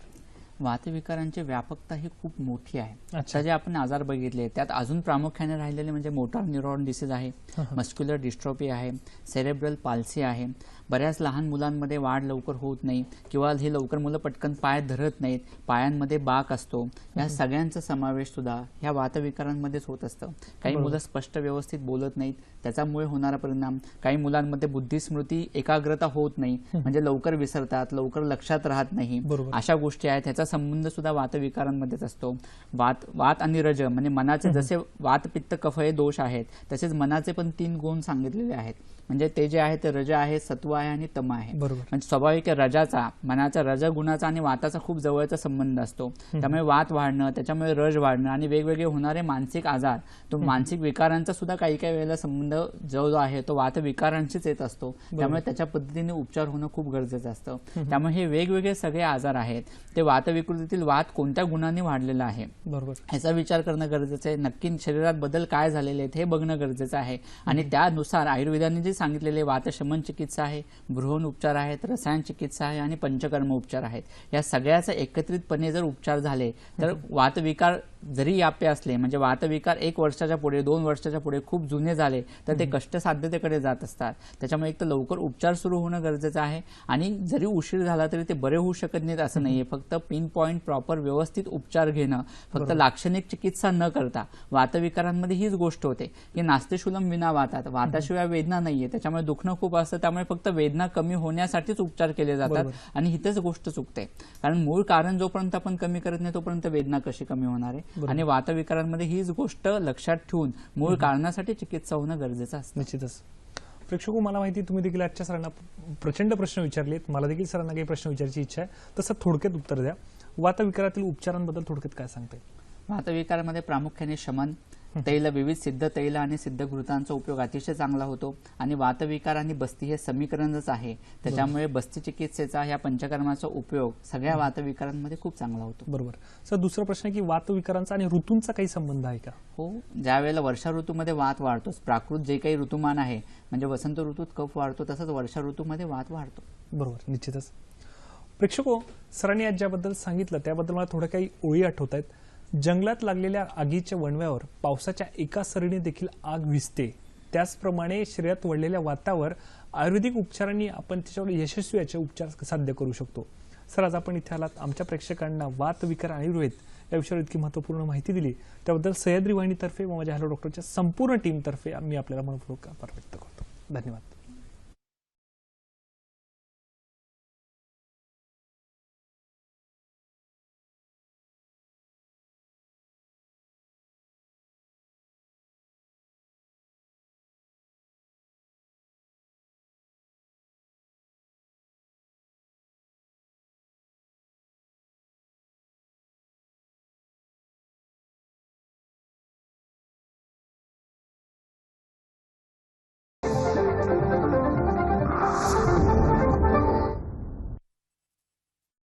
वातविकारांची व्यापकता ही खूप मोठी आहे. आता जे आपण आजार बघितले त्यात अजून प्रामुख्याने राहिलेले म्हणजे मोटार न्यूरॉन डिसीज आहे, मस्क्युलर डिस्ट्रोफी आहे, सेरेब्रल पाल्सी आहे. बऱ्याच लहान मुलांमध्ये वाढ लवकर होत नाही किंवा ही लवकर मुलं पटकन पाय धरत नाहीत, पायांमध्ये बाक असतो. या सगळ्यांचा समावेश सुद्धा ह्या वातविकारांमध्येच होत असतं. काही मुलं स्पष्ट व्यवस्थित बोलत नाहीत, त्याच्यामुळे होणारा परिणाम. काही मुलांमध्ये बुद्धिस्मृती एकाग्रता होत नाही, म्हणजे लवकर विसरतात, लवकर लक्षात राहत नाही, अशा गोष्टी आहेत. ह्याचा संबंध सुद्धा वातविकारांमध्येच असतो. वात आणि रज म्हणजे मनाचे जसे वात, पित्त, कफ हे दोष आहेत तसेच मनाचे पण 3 गुण सांगितलेले आहेत. म्हणजे ते जे आहे ते रज आहे, सत्व आहे आणि तम आहे. म्हणजे स्वाभाविक रजाचा, मनाचा रजगुणाचा आणि वाताचा खूप जवळचा संबंध असतो. त्यामुळे वात वाढणं, त्याच्यामुळे रज वाढणं आणि वेगवेगळे होणारे मानसिक आजार, तो मानसिक विकारांचा सुद्धा काही काही वेळेला संबंध जो आहे तो वात विकारांशीच येत असतो. त्यामुळे त्याच्या पद्धतीने उपचार होणं खूप गरजेचं असतं. त्यामुळे हे वेगवेगळे सगळे आजार आहेत ते वातविकृतीतील वात कोणत्या गुणाने वाढलेला आहे याचा विचार करणं गरजेचं आहे. नक्की शरीरात बदल काय झालेले आहेत हे बघणं गरजेचं आहे. आणि त्यानुसार आयुर्वेदाने जे सांगितलेले वातशमन चिकित्सा आहे, बृहन उपचार आहेत, रसायन चिकित्सा आहे आणि पंचकर्म उपचार आहेत, या सगळ्याचा एकत्रितपणे जर उपचार झाले तर वातविकार जरी यापे असले, म्हणजे वातविकार 1 वर्षाच्या पुढे 2 वर्षाच्या पुढे खूप जुने झाले तर ते कष्टसाध्यतेकडे जात असतात. त्याच्यामुळे एक तर लवकर उपचार सुरू होणं गरजेचं आहे. आणि जरी उशीर झाला तरी ते बरे होऊ शकत नाहीत असं नाहीये. फक्त पिन पॉइंट प्रॉपर व्यवस्थित उपचार घेणं, फक्त लाक्षणिक चिकित्सा न करता. वातविकारांमध्ये हीच गोष्ट होते की नास्ते शूलम विना वातात, वाताशिवाय वेदना नाहीये. त्याच्यामुळे दुखणं खूप असतं, त्यामुळे फक्त वेदना कमी होण्यासाठीच उपचार केले जातात. आणि हिथेच गोष्ट चुकते, कारण मूळ कारण जोपर्यंत आपण कमी करत नाही तोपर्यंत वेदना कशी कमी होणार आहे. आणि वातविकारांमध्ये हीच गोष्ट लक्षात ठेवून मूळ कारणासाठी चिकित्सा होणं गरजेचं असतं. निश्चितच. प्रेक्षको, मला माहिती तुम्ही देखील आजच्या सरांना प्रचंड प्रश्न विचारलेत. मला देखील सरांना काही प्रश्न विचारायची इच्छा आहे, तसं थोडक्यात उत्तर द्या. वातविकारातील उपचारांबद्दल थोडक्यात काय सांगता येईल? वातविकारामध्ये प्रामुख्याने शमन, तैल, विविध सिद्ध तैल आणि सिद्ध घृतांचा उपयोग अतिशय चांगला होतो. आणि वातविकार आणि बस्ती हे समीकरणच आहे, त्याच्यामुळे बस्ती चिकित्सेचा या पंचकर्माचा उपयोग सगळ्या वातविकारांमध्ये खूप चांगला होतो. बरोबर. सर, दुसरा प्रश्न आहे की वातविकारांचा आणि ऋतूंचा काही संबंध आहे का? हो, ज्या वेळेला वर्षा ऋतूमध्ये वात वाढतोच, प्राकृत जे काही ऋतुमान आहे, म्हणजे वसंत ऋतूत कफ वाढतो, तसंच वर्षा ऋतूमध्ये वात वाढतो. बरोबर, निश्चितच. प्रेक्षको, सरांनी आज ज्याबद्दल सांगितलं त्याबद्दल मला थोड्या काही ओळी आठवत आहेत. जंगलात लागलेल्या आगीच्या वणव्यावर पावसाच्या एका सरीने देखील आग विझते, त्याचप्रमाणे शरीरात वाढलेल्या वातावर आयुर्वेदिक उपचारांनी आपण त्याच्यावर यशस्वी याचे उपचार साध्य करू शकतो. सर, आज आपण इथे आलात, आमच्या प्रेक्षकांना वात विकार आयुर्वेद या विषयावर इतकी महत्त्वपूर्ण माहिती दिली, त्याबद्दल सह्याद्री वाहिनीतर्फे व माझ्या हॅलो डॉक्टरच्या संपूर्ण टीमतर्फे मी आपल्याला मनपूर्वक आभार व्यक्त करतो. धन्यवाद.